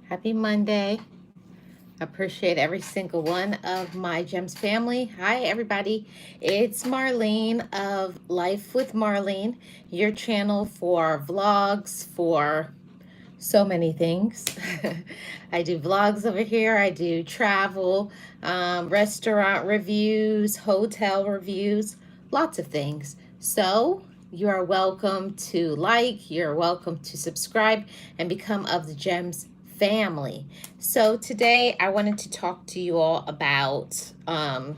Happy Monday. I appreciate every single one of my Gems family. Hi, everybody. It's Marlene of Life with Marlene, your channel for vlogs, for so many things. I do vlogs over here. I do travel, restaurant reviews, hotel reviews, lots of things. So you are welcome to like, you're welcome to subscribe and become of the Gems family. So today I wanted to talk to you all about, life.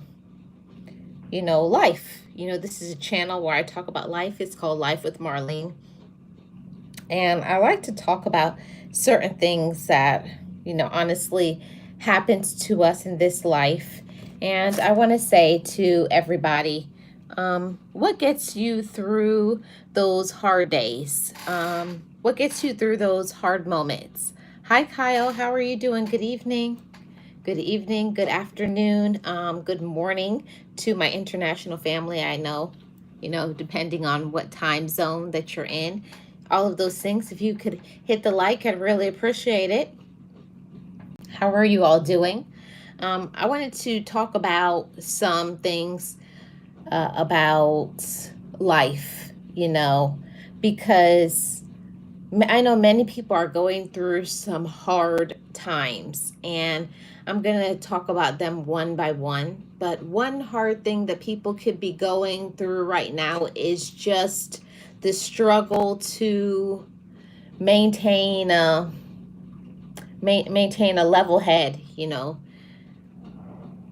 This is a channel where I talk about life. It's called Life with Marlene. And I like to talk about certain things that, honestly happens to us in this life. And I want to say to everybody, what gets you through those hard days? What gets you through those hard moments? Hi, Kyle. How are you doing? Good evening. Good evening, good afternoon, good morning to my international family. I know, depending on what time zone that you're in, all of those things. If you could hit the like, I'd really appreciate it. How are you all doing? I wanted to talk about some things about life, because I know many people are going through some hard times, and I'm going to talk about them one by one. But one hard thing that people could be going through right now is just the struggle to maintain a maintain a level head,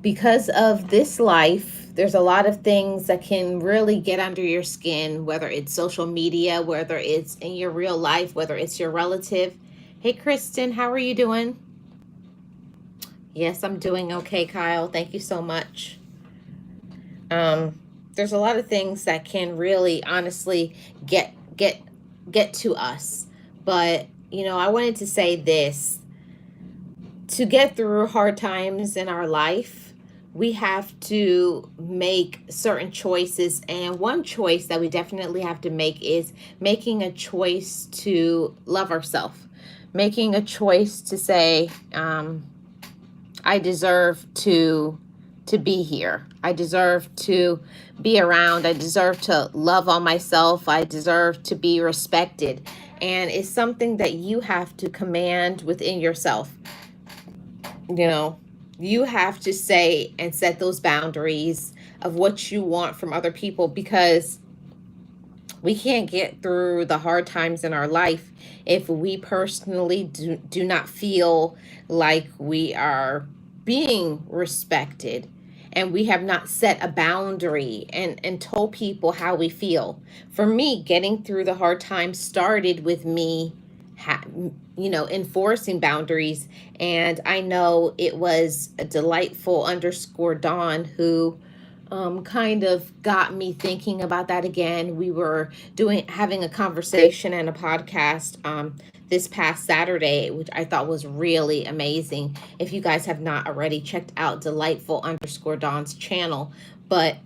because of this life. There's a lot of things that can really get under your skin, whether it's social media, whether it's in your real life, whether it's your relative. Hey, Kristen, how are you doing? Yes, I'm doing okay, Kyle. Thank you so much. There's a lot of things that can really, honestly, get to us. But, I wanted to say this. To get through hard times in our life, we have to make certain choices. And one choice that we definitely have to make is making a choice to love ourselves, making a choice to say, I deserve to be here. I deserve to be around. I deserve to love on myself. I deserve to be respected. And it's something that you have to command within yourself. You have to say and set those boundaries of what you want from other people, because we can't get through the hard times in our life if we personally do not feel like we are being respected, and we have not set a boundary and told people how we feel. For me, getting through the hard times started with me enforcing boundaries. And I know it was a delightful underscore Dawn who kind of got me thinking about that again. We were having a conversation and a podcast this past Saturday, which I thought was really amazing. If you guys have not already checked out delightful underscore Dawn's channel, but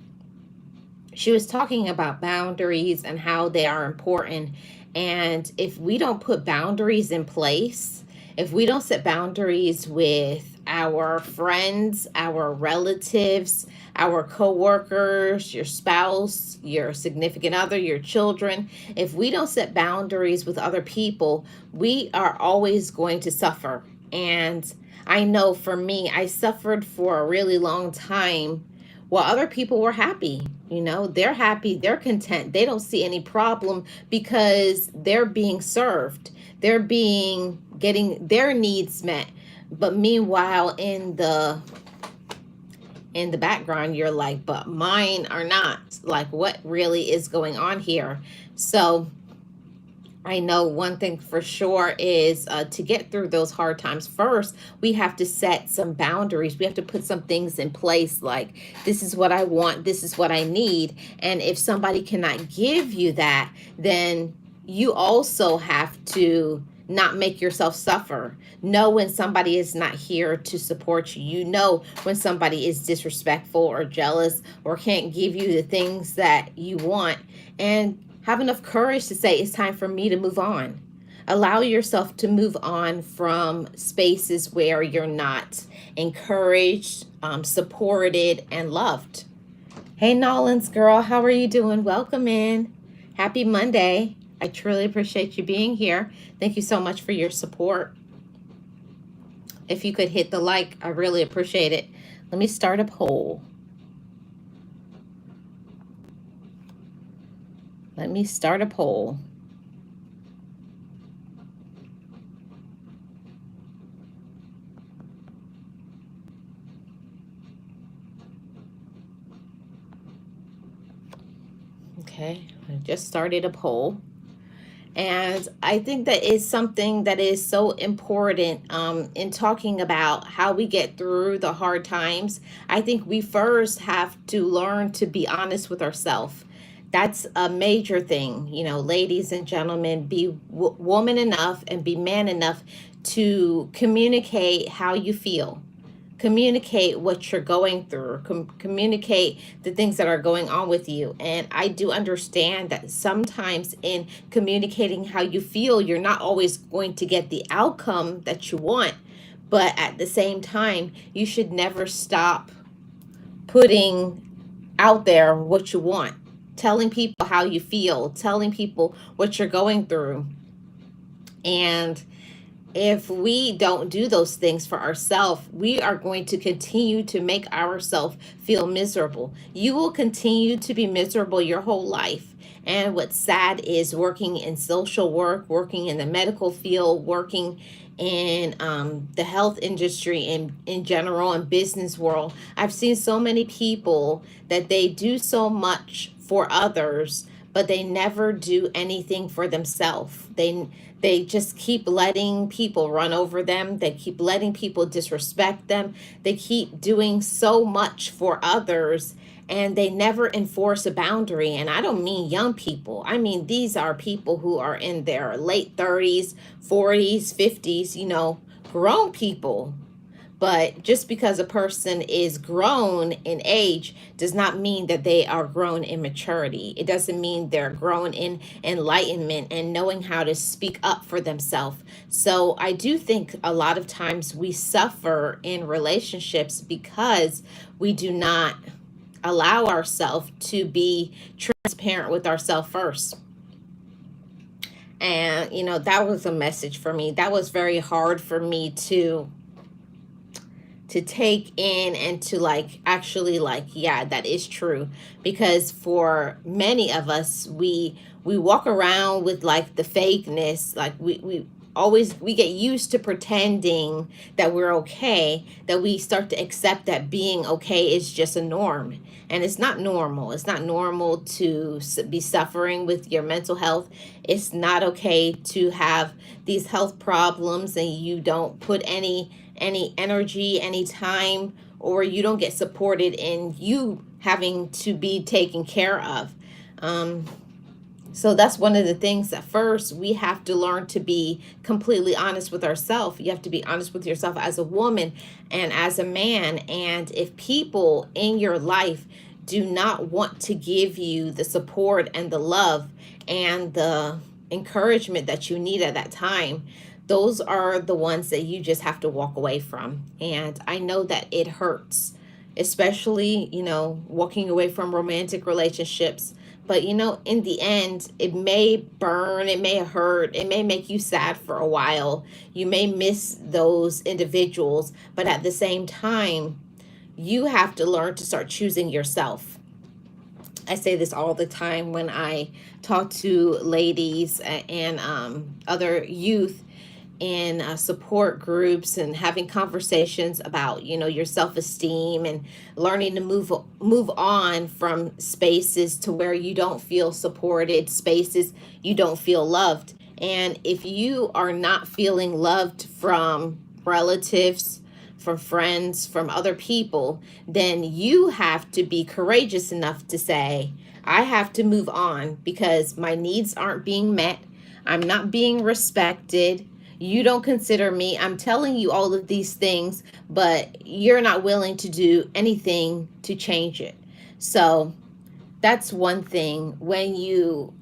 she was talking about boundaries and how they are important. And if we don't put boundaries in place, if we don't set boundaries with our friends, our relatives, our coworkers, your spouse, your significant other, your children, if we don't set boundaries with other people, we are always going to suffer. And I know for me, I suffered for a really long time while other people were happy. They're happy, they're content, they don't see any problem because they're being served, they're getting their needs met. But meanwhile, in the background, you're like, but mine are not. Like, what really is going on here? So I know one thing for sure is to get through those hard times, first, we have to set some boundaries. We have to put some things in place, like, this is what I want, this is what I need. And if somebody cannot give you that, then you also have to not make yourself suffer. Know when somebody is not here to support you. You know when somebody is disrespectful or jealous or can't give you the things that you want. And have enough courage to say, it's time for me to move on. Allow yourself to move on from spaces where you're not encouraged, supported, and loved. Hey, Nolan's girl, how are you doing? Welcome in. Happy Monday. I truly appreciate you being here. Thank you so much for your support. If you could hit the like, I really appreciate it. Let me start a poll. Let me start a poll. Okay, I just started a poll. And I think that is something that is so important in talking about how we get through the hard times. I think we first have to learn to be honest with ourselves. That's a major thing, ladies and gentlemen, be woman enough and be man enough to communicate how you feel, communicate what you're going through, communicate the things that are going on with you. And I do understand that sometimes in communicating how you feel, you're not always going to get the outcome that you want, but at the same time, you should never stop putting out there what you want, telling people how you feel, telling people what you're going through. And if we don't do those things for ourselves, we are going to continue to make ourselves feel miserable. You will continue to be miserable your whole life. And what's sad is working in social work, working in the medical field, working in the health industry in general and business world. I've seen so many people that they do so much for others, but they never do anything for themselves. They just keep letting people run over them. They keep letting people disrespect them. They keep doing so much for others and they never enforce a boundary. And I don't mean young people. I mean, these are people who are in their late 30s, 40s, 50s, grown people. But just because a person is grown in age does not mean that they are grown in maturity. It doesn't mean they're grown in enlightenment and knowing how to speak up for themselves. So I do think a lot of times we suffer in relationships because we do not allow ourselves to be transparent with ourselves first. And, that was a message for me. That was very hard for me to take in and to actually yeah, that is true, because for many of us we walk around with the fakeness, we always we get used to pretending that we're okay, that we start to accept that being okay is just a norm. And it's not normal. It's not normal to be suffering with your mental health. It's not okay to have these health problems and you don't put any energy, any time, or you don't get supported in you having to be taken care of. So that's one of the things that first we have to learn to be completely honest with ourselves. You have to be honest with yourself as a woman and as a man. And if people in your life do not want to give you the support and the love and the encouragement that you need at that time, those are the ones that you just have to walk away from. And I know that it hurts, especially, walking away from romantic relationships. But, in the end, it may burn, it may hurt, it may make you sad for a while. You may miss those individuals, but at the same time, you have to learn to start choosing yourself. I say this all the time when I talk to ladies and other youth in support groups and having conversations about your self-esteem and learning to move on from spaces to where you don't feel supported, spaces you don't feel loved. And if you are not feeling loved from relatives, from friends, from other people, then you have to be courageous enough to say, I have to move on because my needs aren't being met. I'm not being respected. You don't consider me. I'm telling you all of these things, but you're not willing to do anything to change it. So that's one thing. When you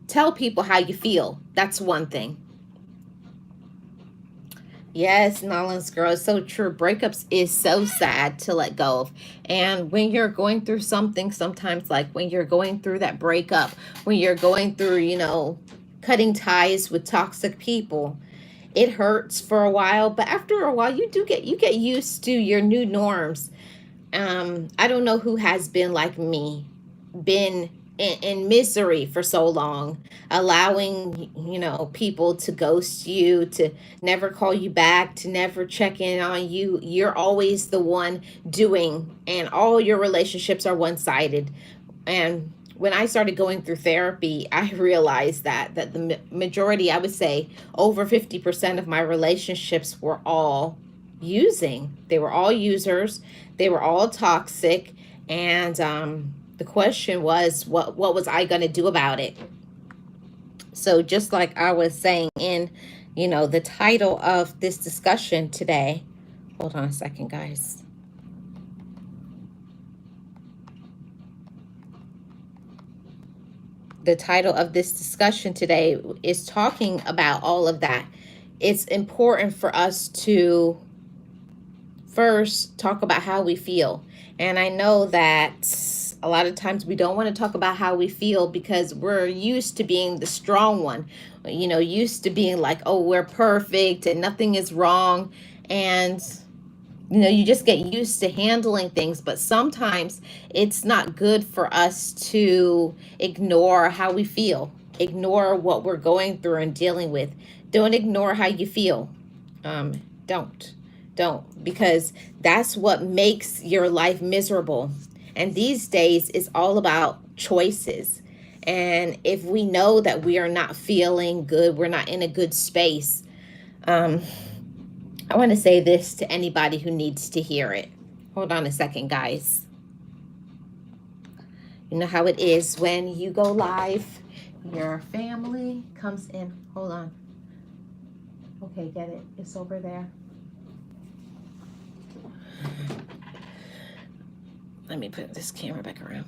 tell people how you feel, that's one thing. Yes, Nolan's girl, it's so true. Breakups is so sad to let go of. And when you're going through something, sometimes like when you're going through that breakup, when you're going through, cutting ties with toxic people, it hurts for a while, but after a while you get used to your new norms. I don't know who has been like me, been in misery for so long, allowing people to ghost you, to never call you back, to never check in on you. You're always the one doing, and all your relationships are one-sided. And when I started going through therapy, I realized that the majority, I would say over 50% of my relationships were all using. They were all users. They were all toxic. And the question was, what was I going to do about it? So just like I was saying in, the title of this discussion today, hold on a second, guys. The title of this discussion today is talking about all of that. It's important for us to first talk about how we feel. And I know that a lot of times we don't want to talk about how we feel because we're used to being the strong one, used to being like, oh, we're perfect and nothing is wrong. And you just get used to handling things, but sometimes it's not good for us to ignore how we feel, ignore what we're going through and dealing with. Don't ignore how you feel. um don't don't, because that's what makes your life miserable. And these days it's all about choices. And if we know that we are not feeling good, we're not in a good space, um I want to say this to anybody who needs to hear it. Hold on a second, guys. You know how it is when you go live, your family comes in. Hold on. Okay, get it. It's over there. Let me put this camera back around.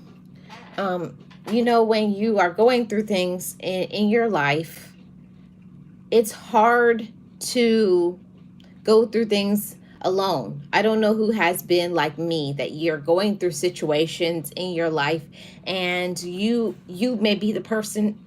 When you are going through things in your life, it's hard to go through things alone. I don't know who has been like me, that you're going through situations in your life and you may be the person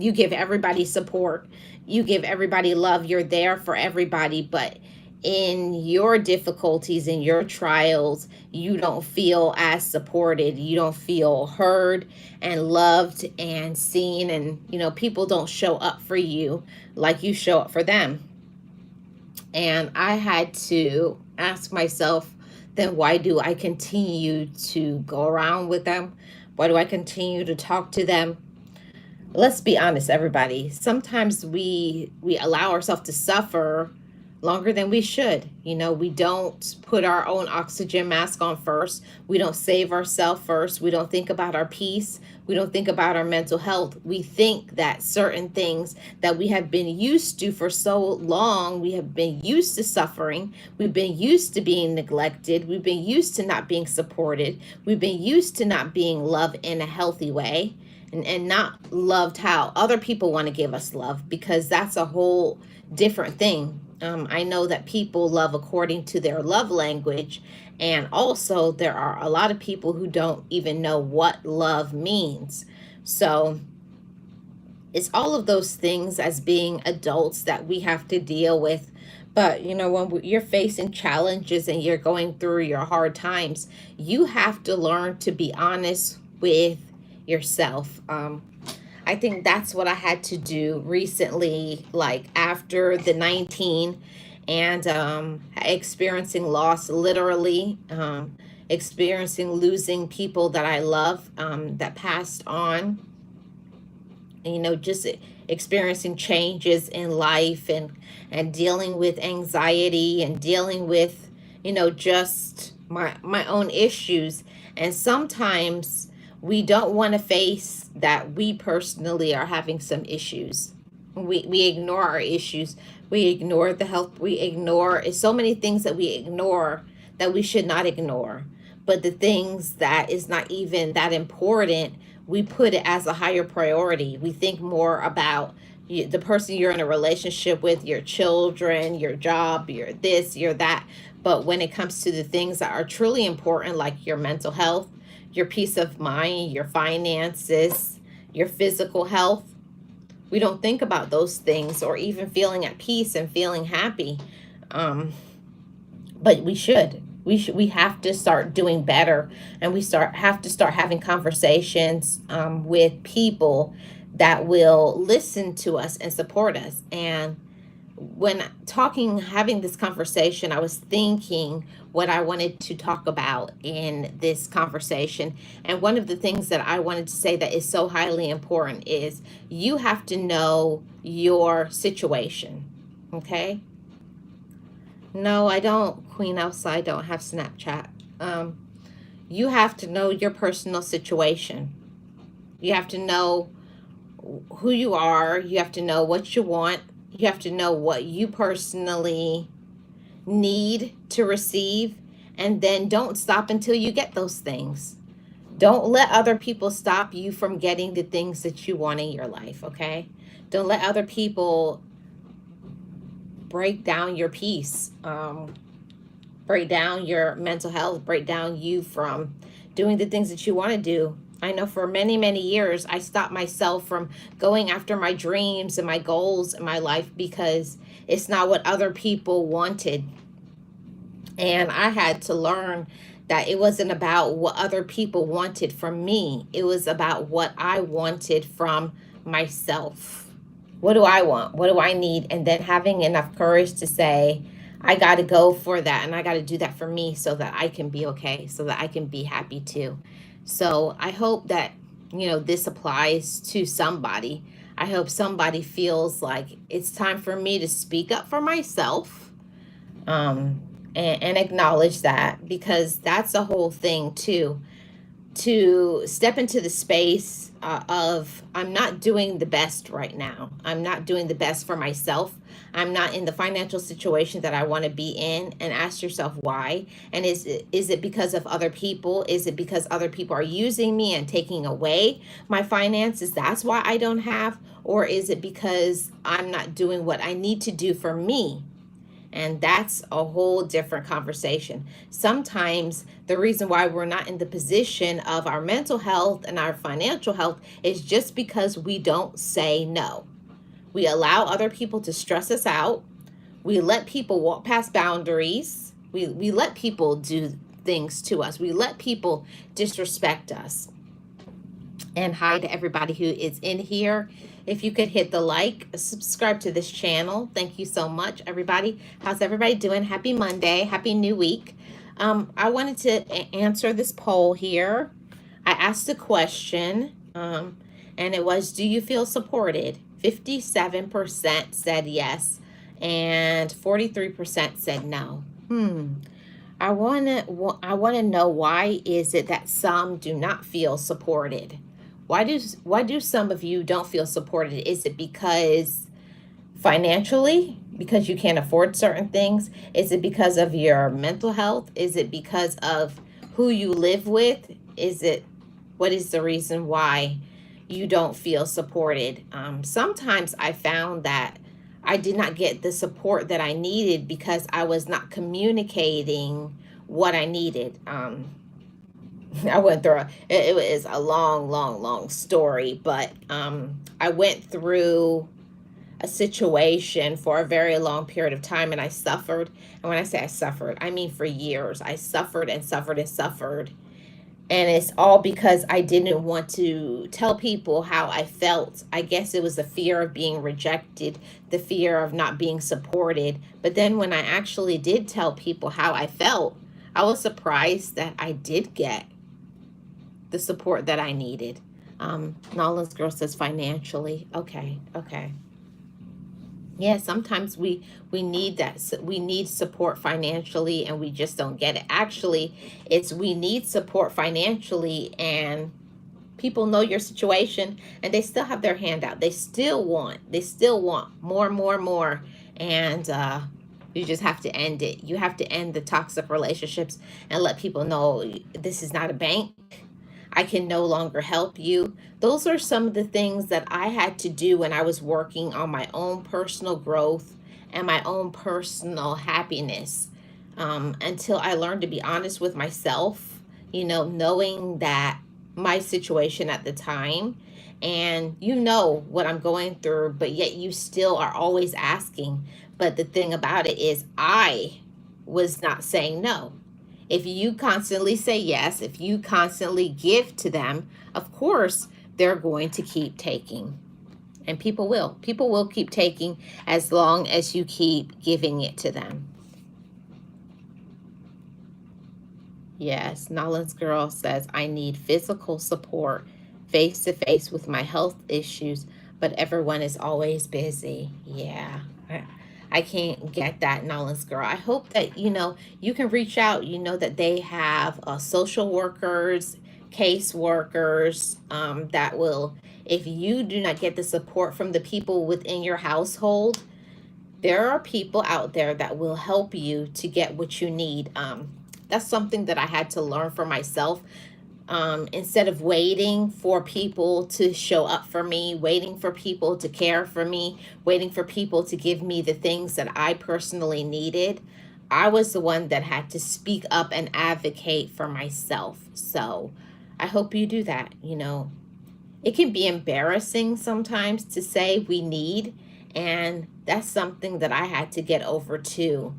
you give everybody support, you give everybody love, you're there for everybody, but in your difficulties, in your trials, you don't feel as supported, you don't feel heard and loved and seen, and people don't show up for you like you show up for them. And I had to ask myself, then why do I continue to go around with them? Why do I continue to talk to them? Let's be honest, everybody. Sometimes we allow ourselves to suffer longer than we should. We don't put our own oxygen mask on first. We don't save ourselves first. We don't think about our peace. We don't think about our mental health. We think that certain things that we have been used to for so long, we have been used to suffering. We've been used to being neglected. We've been used to not being supported. We've been used to not being loved in a healthy way. And not loved how other people want to give us love, because that's a whole different thing. I know that people love according to their love language, and also there are a lot of people who don't even know what love means. So it's all of those things as being adults that we have to deal with. But when you're facing challenges and you're going through your hard times, you have to learn to be honest with yourself. I think that's what I had to do recently, like after the 19 and experiencing loss, literally, experiencing losing people that I love, that passed on, just experiencing changes in life, and dealing with anxiety, and dealing with just my own issues. And sometimes we don't want to face that we personally are having some issues. We ignore our issues. We ignore the health. We ignore so many things that we ignore that we should not ignore. But the things that is not even that important, we put it as a higher priority. We think more about, the person you're in a relationship with, your children, your job, your this, your that. But when it comes to the things that are truly important, like your mental health, your peace of mind, your finances, your physical health, we don't think about those things, or even feeling at peace and feeling happy. Um, but we have to start doing better, and we start have to start having conversations with people that will listen to us and support us. And when having this conversation, I was thinking what I wanted to talk about in this conversation. And one of the things that I wanted to say that is so highly important is you have to know your situation. Okay? No, I don't. Queen Outside don't have Snapchat. Um, you have to know your personal situation. You have to know who you are. You have to know what you want. You have to know what you personally need to receive. And then don't stop until you get those things. Don't let other people stop you from getting the things that you want in your life, okay? Don't let other people break down your peace. Break down your mental health, break down you from doing the things that you want to do. I know for many, many years, I stopped myself from going after my dreams and my goals in my life because it's not what other people wanted. And I had to learn that it wasn't about what other people wanted from me, it was about what I wanted from myself. What do I want? What do I need? And then having enough courage to say, I got to go for that, and I got to do that for me so that I can be okay, so that I can be happy too. So I hope that, this applies to somebody. I hope somebody feels like it's time for me to speak up for myself, um, and acknowledge that, because that's the whole thing too, to step into the space of I'm not doing the best right now. I'm not doing the best for myself. I'm not in the financial situation that I want to be in, and ask yourself why. And is it because of other people? Is it because other people are using me and taking away my finances? That's why I don't have, or is it because I'm not doing what I need to do for me? And that's a whole different conversation. Sometimes the reason why we're not in the position of our mental health and our financial health is just because we don't say no. We allow other people to stress us out. We let people walk past boundaries. We let people do things to us. We let people disrespect us. And hi to everybody who is in here. If you could hit the like, subscribe to this channel. Thank you so much, everybody. How's everybody doing? Happy Monday. Happy new week. I wanted to answer this poll here. I asked a question, and it was, do you feel supported? 57% said yes, and 43% said no. I want to know, why is it that some do not feel supported? Why do some of you don't feel supported? Is it because financially, because you can't afford certain things? Is it because of your mental health? Is it because of who you live with? What is the reason why you don't feel supported? Sometimes I found that I did not get the support that I needed because I was not communicating what I needed. I went through it was a long, long, long story, but I went through a situation for a very long period of time, and I suffered. And when I say I suffered, I mean for years. I suffered and suffered and suffered. And it's all because I didn't want to tell people how I felt. I guess it was the fear of being rejected, the fear of not being supported. But then when I actually did tell people how I felt, I was surprised that I did get the support that I needed. Nolan's girl says financially. Okay. Yeah, sometimes we need that. We need support financially, and we just don't get it. Actually, it's we need support financially, and people know your situation, and they still have their hand out. They still want more, and you just have to end it. You have to end the toxic relationships and let people know this is not a bank. I can no longer help you. Those are some of the things that I had to do when I was working on my own personal growth and my own personal happiness, until I learned to be honest with myself, knowing that my situation at the time, and what I'm going through, but yet you still are always asking. But the thing about it is, I was not saying no. If you constantly say yes, if you constantly give to them, of course, they're going to keep taking. And people will. People will keep taking as long as you keep giving it to them. Yes, Nolan's girl says, I need physical support face to face with my health issues, but everyone is always busy. Yeah. I can't get that, Nolan's girl. I hope that, you can reach out, that they have social workers, case workers, that will, if you do not get the support from the people within your household, there are people out there that will help you to get what you need. That's something that I had to learn for myself. Instead of waiting for people to show up for me, waiting for people to care for me, waiting for people to give me the things that I personally needed, I was the one that had to speak up and advocate for myself. So I hope you do that. It can be embarrassing sometimes to say we need, and that's something that I had to get over too.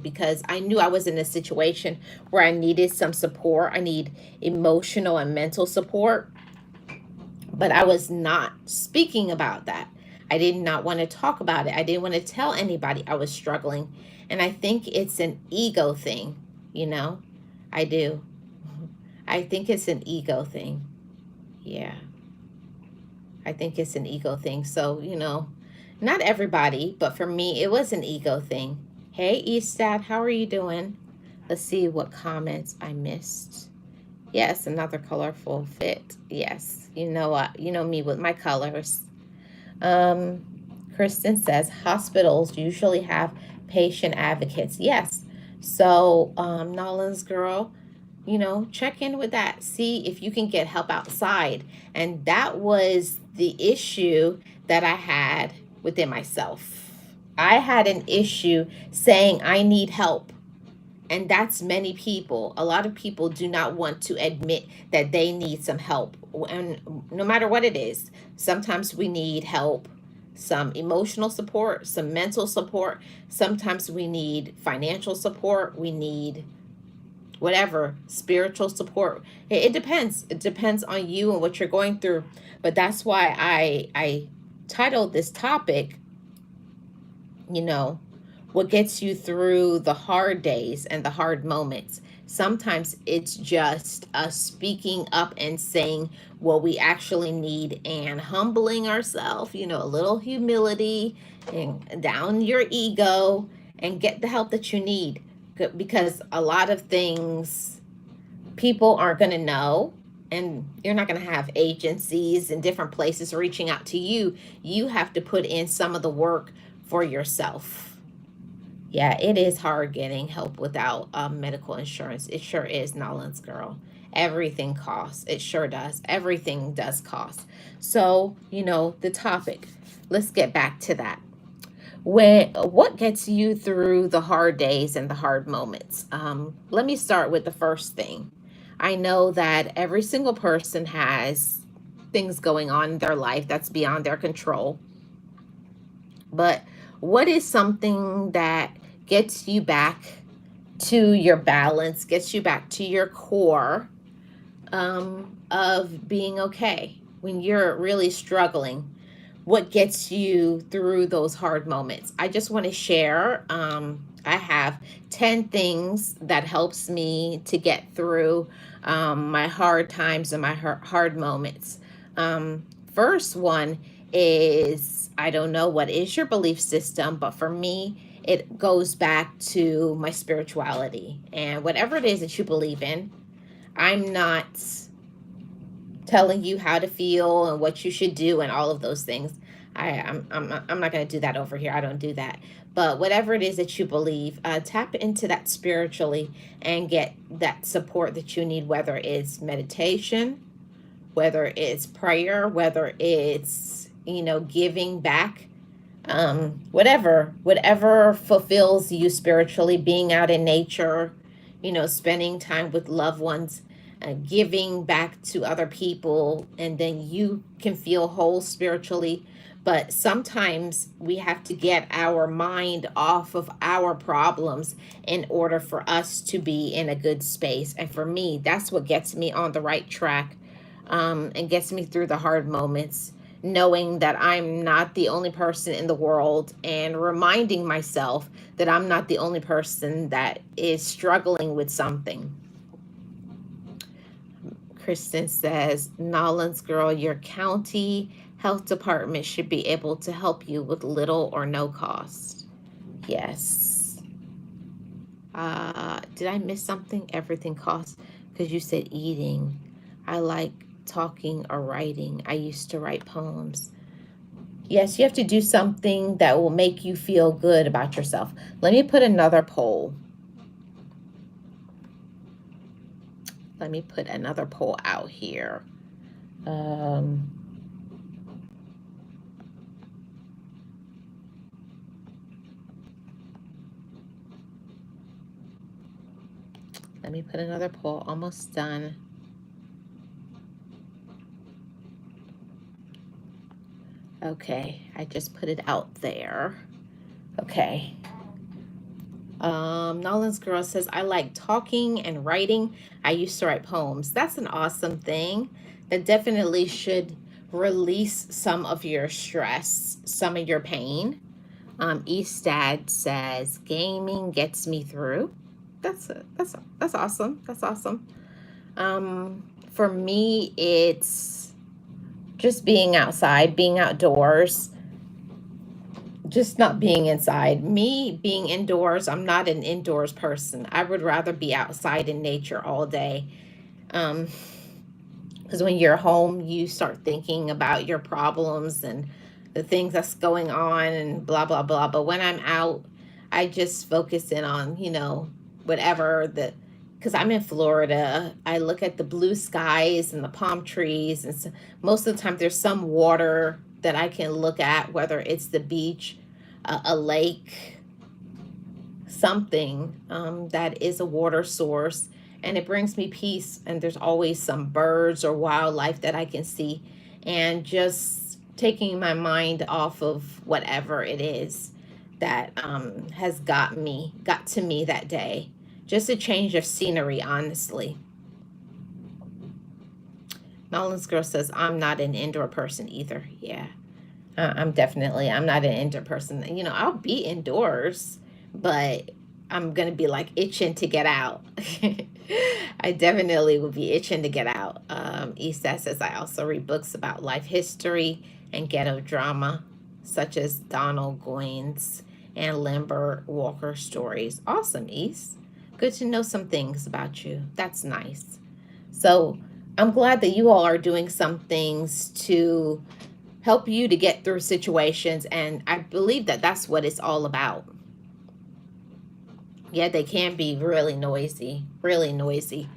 Because I knew I was in a situation where I needed some support. I need emotional and mental support, but I was not speaking about that. I did not want to talk about it. I didn't want to tell anybody I was struggling. And I think it's an ego thing, I do. I think it's an ego thing. Yeah. I think it's an ego thing. So, not everybody, but for me, it was an ego thing. Hey, Estad, how are you doing? Let's see what comments I missed. Yes, another colorful fit. Yes, you know what? You know me with my colors. Kristen says hospitals usually have patient advocates. Yes. So, Nolan's girl, check in with that. See if you can get help outside. And that was the issue that I had within myself. I had an issue saying I need help. And that's many people. A lot of people do not want to admit that they need some help. And no matter what it is, sometimes we need help, some emotional support, some mental support. Sometimes we need financial support. We need whatever, spiritual support. It depends. It depends on you and what you're going through. But that's why I titled this topic, what gets you through the hard days and the hard moments. Sometimes it's just us speaking up and saying what we actually need and humbling ourselves, a little humility and down your ego and get the help that you need. Because a lot of things people aren't going to know, and you're not going to have agencies in different places reaching out to you. You have to put in some of the work for yourself. Yeah, it is hard getting help without medical insurance. It sure is, Nolan's girl. Everything costs. It sure does. Everything does cost. So, the topic. Let's get back to that. What gets you through the hard days and the hard moments? Let me start with the first thing. I know that every single person has things going on in their life that's beyond their control. But what is something that gets you back to your balance, gets you back to your core, of being okay when you're really struggling? What gets you through those hard moments? I just want to share. I have 10 things that helps me to get through my hard times and my hard moments. First one is, I don't know what is your belief system, but for me, it goes back to my spirituality. And whatever it is that you believe in, I'm not telling you how to feel and what you should do and all of those things. I'm not going to do that over here. I don't do that. But whatever it is that you believe, tap into that spiritually and get that support that you need, whether it's meditation, whether it's prayer, whether it's, giving back, whatever fulfills you spiritually, being out in nature, spending time with loved ones, giving back to other people, and then you can feel whole spiritually. But sometimes we have to get our mind off of our problems in order for us to be in a good space. And for me, that's what gets me on the right track, and gets me through the hard moments, knowing that I'm not the only person in the world, and reminding myself that I'm not the only person that is struggling with something. Kristen says, Nolan's girl, your county health department should be able to help you with little or no cost. Yes. Did I miss something? Everything costs, because you said eating. I like talking or writing. I used to write poems. Yes, you have to do something that will make you feel good about yourself. Let me put another poll. Let me put another poll out here. Let me put another poll. Almost done. Okay, I just put it out there. Okay. Nolan's girl says, I like talking and writing. I used to write poems. That's an awesome thing. That definitely should release some of your stress, some of your pain. Eastad says, gaming gets me through. That's awesome. That's awesome. For me, it's just being outside, being outdoors, just not being inside. Me being indoors, I'm not an indoors person. I would rather be outside in nature all day. Because when you're home, you start thinking about your problems and the things that's going on and blah, blah, blah. But when I'm out, I just focus in on, whatever because I'm in Florida, I look at the blue skies and the palm trees. And so most of the time, there's some water that I can look at, whether it's the beach, a lake, something that is a water source, and it brings me peace. And there's always some birds or wildlife that I can see, and just taking my mind off of whatever it is that has got to me that day. Just a change of scenery, honestly. Nolan's girl says, I'm not an indoor person either. Yeah. I'm not an indoor person. I'll be indoors, but I'm going to be like itching to get out. I definitely will be itching to get out. Issa says, I also read books about life history and ghetto drama, such as Donald Goines and Lambert Walker stories. Awesome, East. Good to know some things about you. That's nice. So I'm glad that you all are doing some things to help you to get through situations, and I believe that that's what it's all about. Yeah, they can be really noisy, really noisy.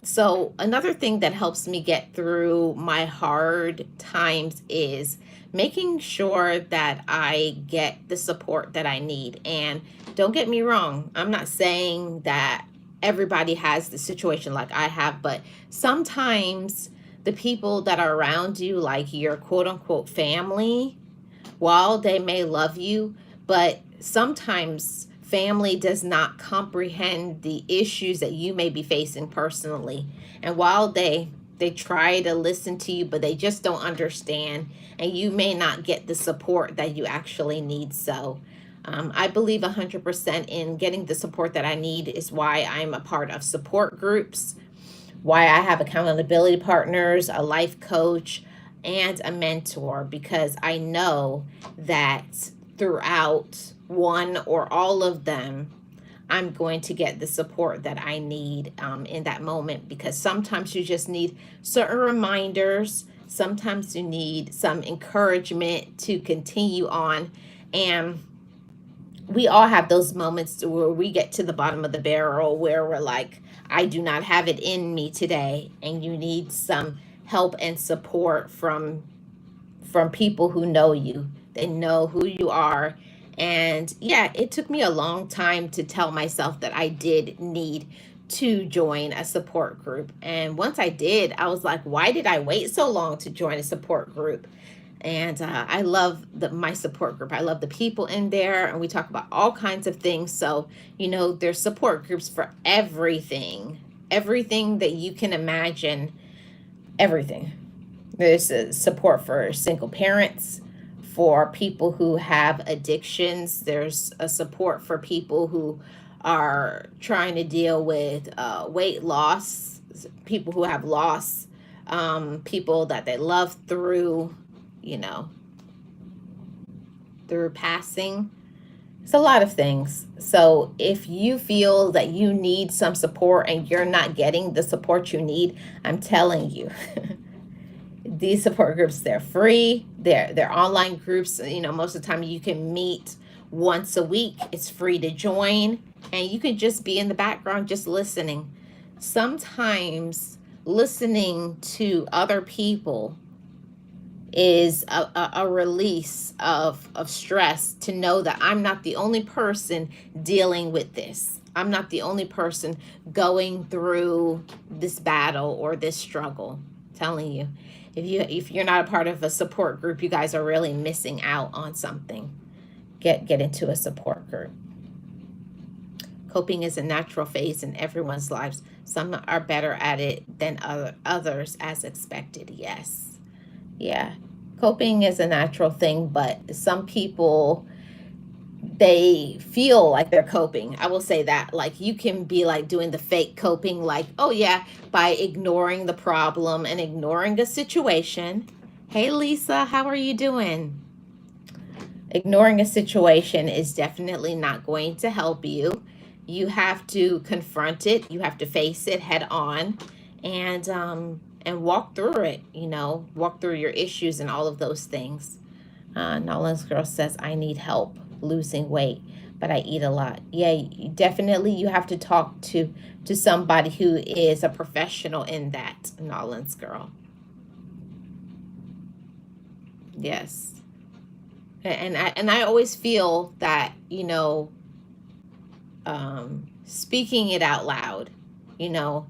So another thing that helps me get through my hard times is making sure that I get the support that I need. And don't get me wrong, I'm not saying that everybody has the situation like I have, but sometimes the people that are around you, like your quote unquote family, while they may love you, but sometimes family does not comprehend the issues that you may be facing personally. And while they try to listen to you, but they just don't understand, and you may not get the support that you actually need. So I believe 100% in getting the support that I need, is why I'm a part of support groups, why I have accountability partners, a life coach, and a mentor, because I know that throughout one or all of them, I'm going to get the support that I need in that moment. Because sometimes you just need certain reminders, sometimes you need some encouragement to continue on. And we all have those moments where we get to the bottom of the barrel where we're like, I do not have it in me today, and you need some help and support from people who know you. They know who you are. And yeah, it took me a long time to tell myself that I did need to join a support group. And once I did, I was like, why did I wait so long to join a support group? And I love my support group. I love the people in there, and we talk about all kinds of things. So, there's support groups for everything that you can imagine, everything. There's a support for single parents, for people who have addictions. There's a support for people who are trying to deal with weight loss, people who have lost people that they love you know, through passing. It's a lot of things. So if you feel that you need some support and you're not getting the support you need, I'm telling you, these support groups, they're free. They're online groups. Most of the time you can meet once a week. It's free to join, and you can just be in the background just listening. Sometimes listening to other people is a release of stress, to know that I'm not the only person dealing with this. I'm not the only person going through this battle or this struggle. I'm telling you, if you're not a part of a support group, you guys are really missing out on something. Get into a support group. Coping is a natural phase in everyone's lives. Some are better at it than others, as expected. Yes. Yeah, coping is a natural thing, but some people, they feel like they're coping. I will say that. Like, you can be like doing the fake coping, like, oh yeah, by ignoring the problem and ignoring a situation. Hey Lisa, how are you doing? Ignoring a situation is definitely not going to help you. You have to confront it. You have to face it head on, and walk through it, walk through your issues and all of those things. Nolan's girl says, I need help losing weight, but I eat a lot. Yeah, definitely you have to talk to somebody who is a professional in that, Nolan's girl. Yes. And I always feel that, speaking it out loud,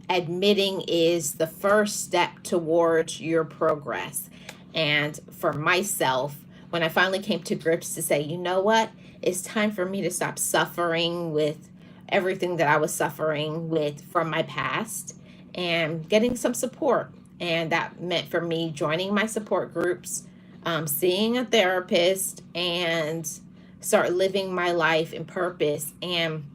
admitting is the first step towards your progress. And for myself, when I finally came to grips to say, you know what, it's time for me to stop suffering with everything that I was suffering with from my past, and getting some support. And that meant for me joining my support groups, seeing a therapist, and start living my life in purpose. And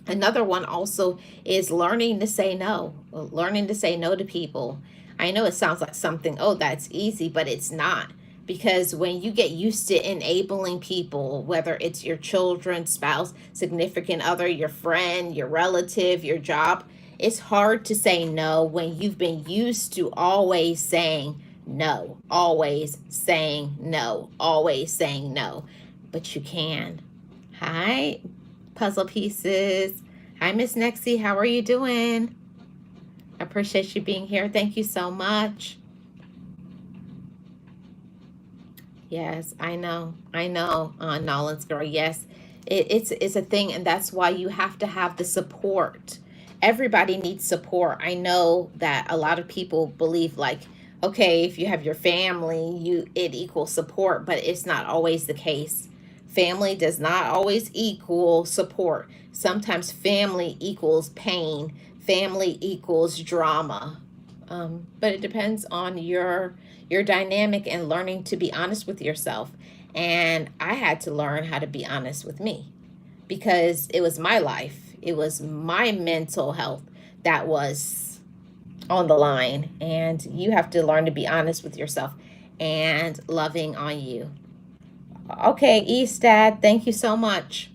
another one also is learning to say no, to people. I know it sounds like something, oh, that's easy, but it's not. Because when you get used to enabling people, whether it's your children, spouse, significant other, your friend, your relative, your job, it's hard to say no when you've been used to always saying no, always saying no, always saying no. But you can. Hi, puzzle pieces. Hi, Miss Nexie. How are you doing? I appreciate you being here. Thank you so much. Yes, I know. Nolan's girl. Yes, it's a thing, and that's why you have to have the support. Everybody needs support. I know that a lot of people believe, like, okay, if you have your family, it equals support, but it's not always the case. Family does not always equal support. Sometimes family equals pain. Family equals drama. But it depends on your dynamic and learning to be honest with yourself. And I had to learn how to be honest with me, because it was my life. It was my mental health that was on the line. And you have to learn to be honest with yourself and loving on you. Okay, Estad, thank you so much.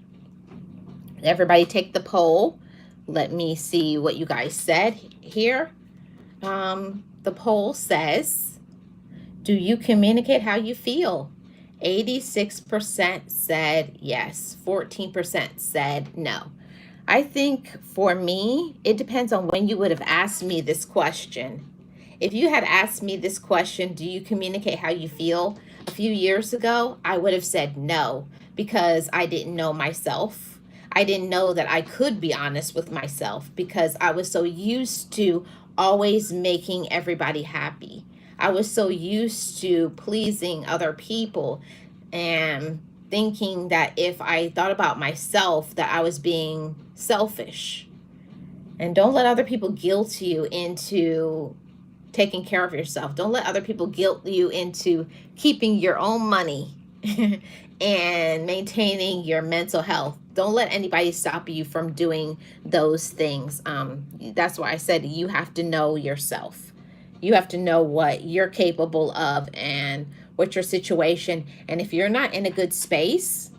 Everybody take the poll. Let me see what you guys said here. The poll says, do you communicate how you feel? 86% said yes, 14% said no. I think for me, it depends on when you would have asked me this question. If you had asked me this question, do you communicate how you feel, a few years ago, I would have said no, because I didn't know myself. I didn't know that I could be honest with myself because I was so used to always making everybody happy. I was so used to pleasing other people and thinking that if I thought about myself that I was being selfish. And don't let other people guilt you into taking care of yourself. Don't let other people guilt you into keeping your own money and maintaining your mental health. Don't let anybody stop you from doing those things. That's why I said you have to know yourself. You have to know what you're capable of and what's your situation. And if you're not in a good space,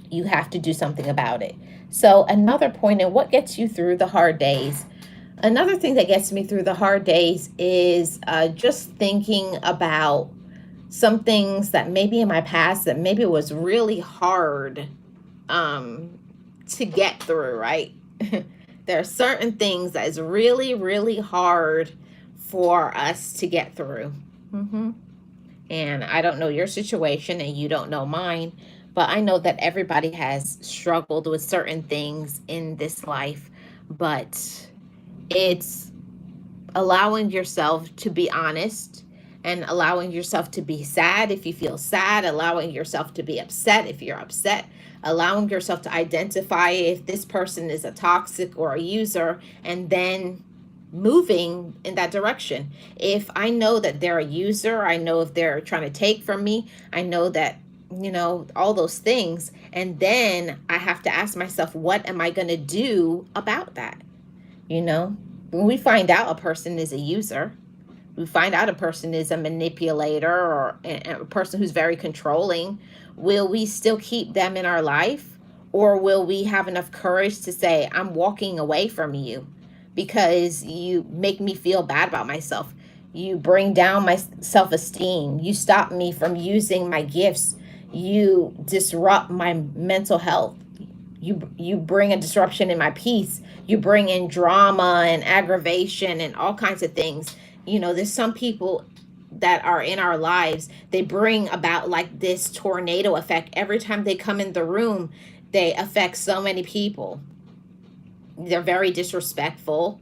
you have to do something about it. So, another point in what gets you through the hard days. Another thing that gets me through the hard days is just thinking about some things that maybe in my past that maybe it was really hard to get through, right? There are certain things that is really, really hard for us to get through. And I don't know your situation and you don't know mine, but I know that everybody has struggled with certain things in this life, but it's allowing yourself to be honest and allowing yourself to be sad if you feel sad, allowing yourself to be upset if you're upset, allowing yourself to identify if this person is a toxic or a user, and then moving in that direction. If I know that they're a user, I know if they're trying to take from me, I know that, all those things. And then I have to ask myself, what am I going to do about that? When we find out a person is a user, we find out a person is a manipulator or a person who's very controlling, will we still keep them in our life? Or will we have enough courage to say, I'm walking away from you because you make me feel bad about myself. You bring down my self-esteem. You stop me from using my gifts. You disrupt my mental health. You bring a disruption in my peace. You bring in drama and aggravation and all kinds of things. There's some people that are in our lives, they bring about like this tornado effect. Every time they come in the room, they affect so many people. They're very disrespectful.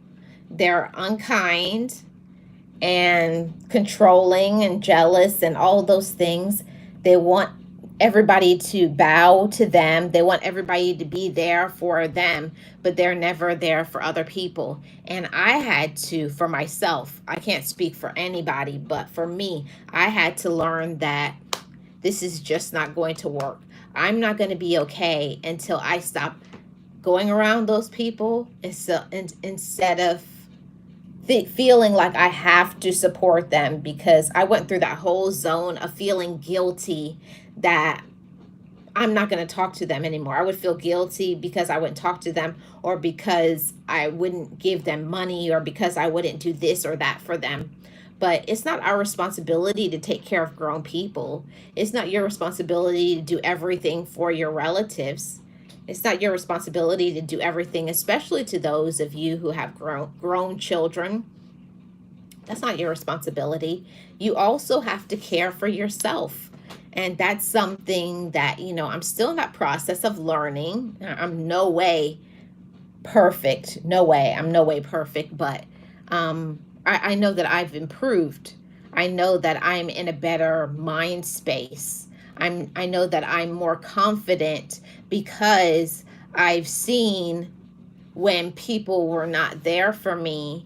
They're unkind and controlling and jealous and all those things. They want everybody to bow to them. They want everybody to be there for them, but they're never there for other people. And I had to, for myself, I can't speak for anybody, but for me, I had to learn that this is just not going to work. I'm not going to be okay until I stop going around those people instead of feeling like I have to support them, because I went through that whole zone of feeling guilty that I'm not going to talk to them anymore. I would feel guilty because I wouldn't talk to them, or because I wouldn't give them money, or because I wouldn't do this or that for them. But it's not our responsibility to take care of grown people. It's not your responsibility to do everything for your relatives. It's not your responsibility to do everything, especially to those of you who have grown children. That's not your responsibility. You also have to care for yourself. And that's something that, I'm still in that process of learning. I'm no way perfect. No way. I'm no way perfect. But I know that I've improved. I know that I'm in a better mind space. I know that I'm more confident because I've seen when people were not there for me,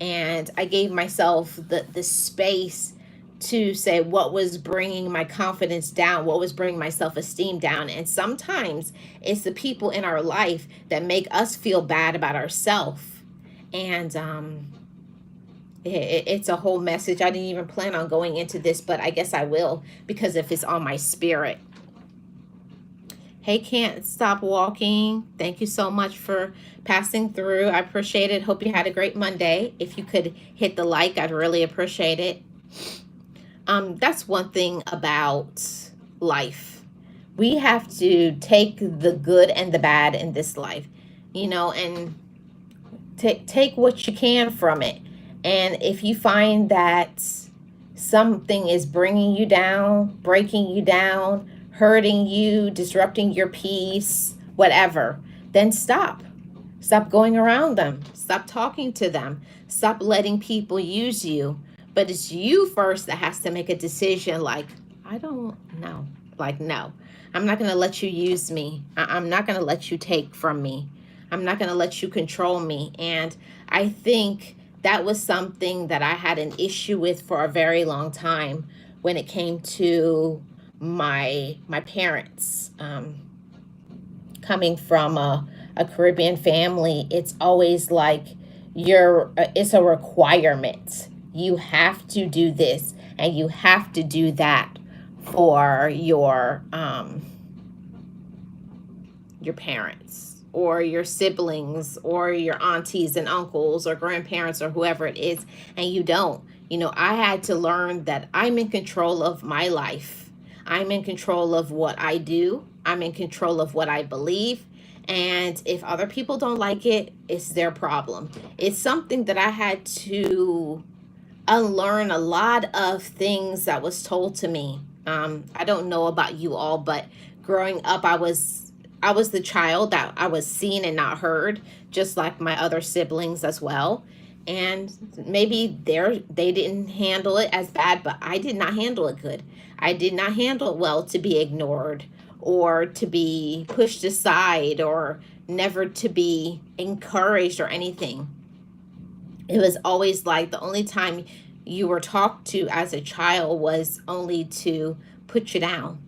and I gave myself the space to say what was bringing my confidence down, what was bringing my self-esteem down. And sometimes it's the people in our life that make us feel bad about ourselves. And it's a whole message. I didn't even plan on going into this, but I guess I will, because if it's on my spirit. Hey, Can't Stop Walking, thank you so much for passing through. I appreciate it. Hope you had a great Monday. If you could hit the like, I'd really appreciate it. That's one thing about life. We have to take the good and the bad in this life, and take what you can from it. And if you find that something is bringing you down, breaking you down, hurting you, disrupting your peace, whatever, then stop. Stop going around them. Stop talking to them. Stop letting people use you. But it's you first that has to make a decision like, I don't know. Like, no, I'm not going to let you use me. I'm not going to let you take from me. I'm not going to let you control me. And I think that was something that I had an issue with for a very long time when it came to my parents. Coming from a Caribbean family, it's always like it's a requirement. You have to do this and you have to do that for your parents or your siblings or your aunties and uncles or grandparents or whoever it is, and you don't. I had to learn that I'm in control of my life. I'm in control of what I do. I'm in control of what I believe. And if other people don't like it, it's their problem. It's something that I had to unlearn a lot of things that was told to me. I don't know about you all, but growing up, I was the child that I was seen and not heard, just like my other siblings as well. And maybe they didn't handle it as bad, but I did not handle it good. I did not handle it well to be ignored or to be pushed aside or never to be encouraged or anything. It was always like the only time you were talked to as a child was only to put you down,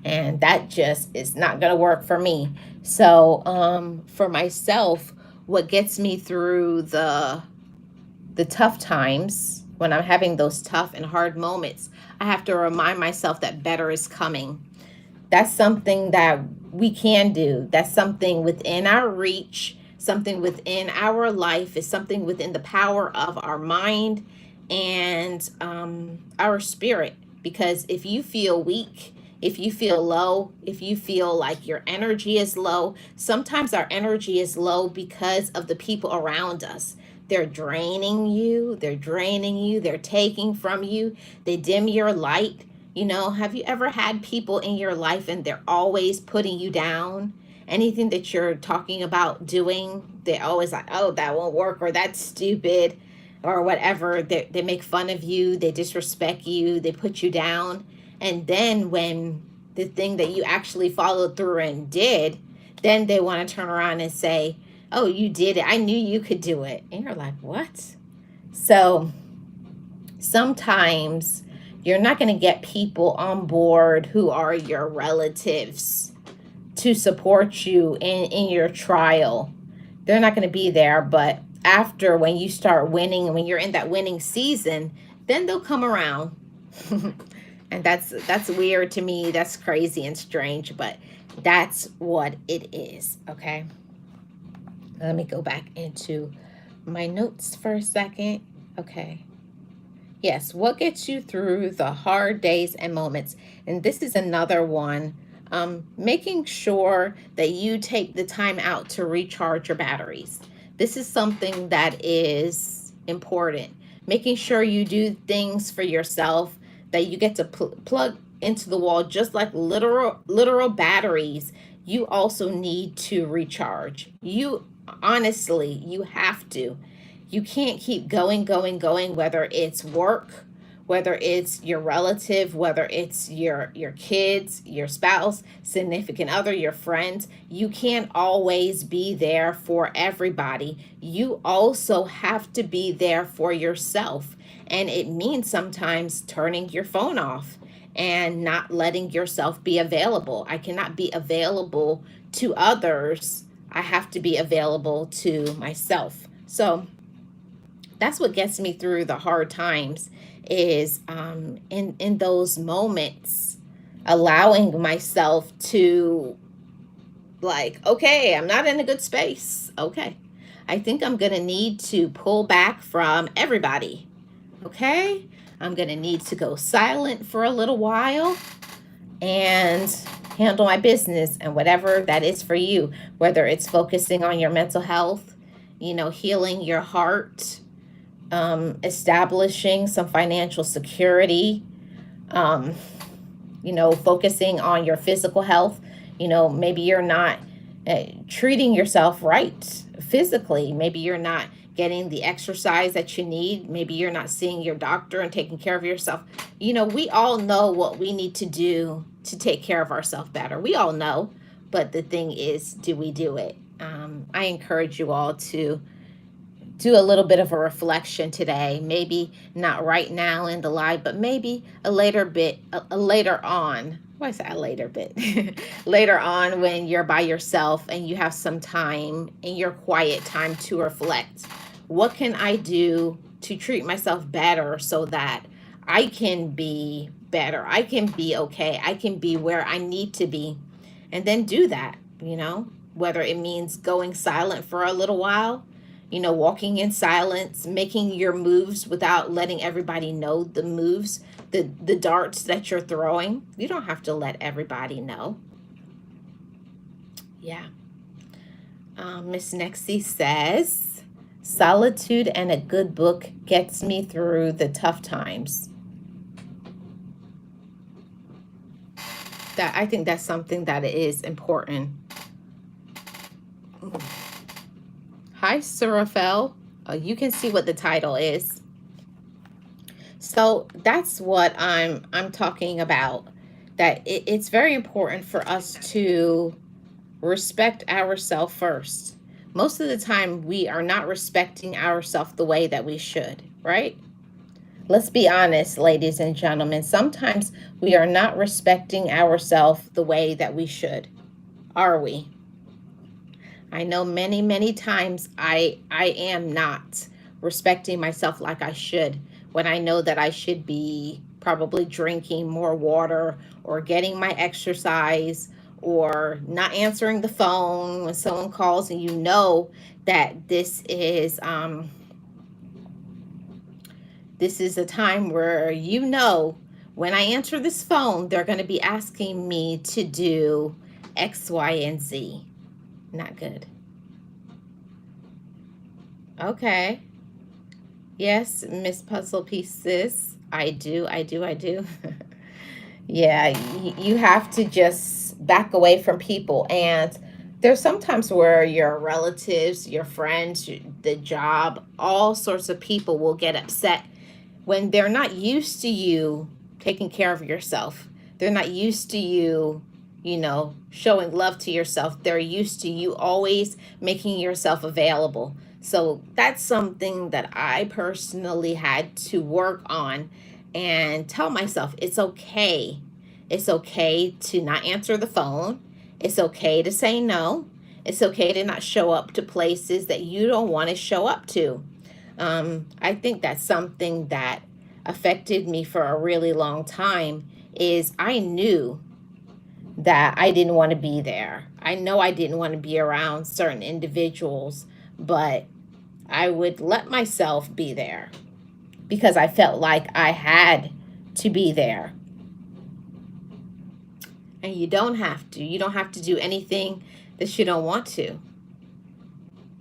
and that just is not going to work for me. So for myself, what gets me through the tough times, when I'm having those tough and hard moments, I have to remind myself that better is coming. That's something that we can do. That's something within our reach, something within our life, is something within the power of our mind and our spirit. Because if you feel weak, if you feel low, if you feel like your energy is low, sometimes our energy is low because of the people around us. They're draining you, they're taking from you, they dim your light. Have you ever had people in your life and they're always putting you down? Anything that you're talking about doing, they're always like, oh, that won't work, or that's stupid, or whatever. They make fun of you, they disrespect you, they put you down. And then when the thing that you actually followed through and did, then they want to turn around and say, oh, you did it. I knew you could do it. And you're like, what? So sometimes you're not going to get people on board who are your relatives to support you in your trial. They're not going to be there. But after, when you start winning and when you're in that winning season, then they'll come around. And that's weird to me. That's crazy and strange, but that's what it is. Okay. Let me go back into my notes for a second. Okay. Yes, what gets you through the hard days and moments? And this is another one. Making sure that you take the time out to recharge your batteries. This is something that is important. Making sure you do things for yourself that you get to plug into the wall, just like literal batteries. You also need to recharge. You honestly, you have to. You can't keep going, whether it's work, whether it's your relative, whether it's your kids, your spouse, significant other, your friends. You can't always be there for everybody. You also have to be there for yourself. And it means sometimes turning your phone off and not letting yourself be available. I cannot be available to others. I have to be available to myself. So that's what gets me through the hard times, is in those moments, allowing myself to, like, okay, I'm not in a good space. Okay, I think I'm gonna need to pull back from everybody. Okay, I'm going to need to go silent for a little while and handle my business, and whatever that is for you, whether it's focusing on your mental health, healing your heart, establishing some financial security, um, focusing on your physical health. Maybe you're not treating yourself right physically. Maybe you're not getting the exercise that you need. Maybe you're not seeing your doctor and taking care of yourself. We all know what we need to do to take care of ourselves better. We all know, but the thing is, do we do it? I encourage you all to do a little bit of a reflection today. Maybe not right now in the live, but maybe a later bit, a later on. Why is that a later bit? Later on, when you're by yourself and you have some time in your quiet time to reflect. What can I do to treat myself better so that I can be better? I can be okay. I can be where I need to be. And then do that, whether it means going silent for a little while, walking in silence, making your moves without letting everybody know the moves, the darts that you're throwing. You don't have to let everybody know. Yeah. Miss Nexie says, solitude and a good book gets me through the tough times. I think that's something that is important. Hi, Surafel. You can see what the title is. So that's what I'm talking about. That it's very important for us to respect ourselves first. Most of the time, we are not respecting ourselves the way that we should, right? Let's be honest, ladies and gentlemen. Sometimes we are not respecting ourselves the way that we should. Are we? I know many, many times I am not respecting myself like I should, when I know that I should be probably drinking more water or getting my exercise or not answering the phone when someone calls, and you know that this is a time where when I answer this phone, they're going to be asking me to do X, Y, and Z. Not good. Okay. Yes, Miss Puzzle Pieces. I do. Yeah, you have to just back away from people. And there's sometimes where your relatives, your friends, the job, all sorts of people will get upset when they're not used to you taking care of yourself. They're not used to you, showing love to yourself. They're used to you always making yourself available. So that's something that I personally had to work on and tell myself it's okay. It's okay to not answer the phone. It's okay to say no. It's okay to not show up to places that you don't want to show up to. I think that's something that affected me for a really long time. Is I knew that I didn't want to be there. I know I didn't want to be around certain individuals, but I would let myself be there because I felt like I had to be there. And you don't have to. You don't have to do anything that you don't want to.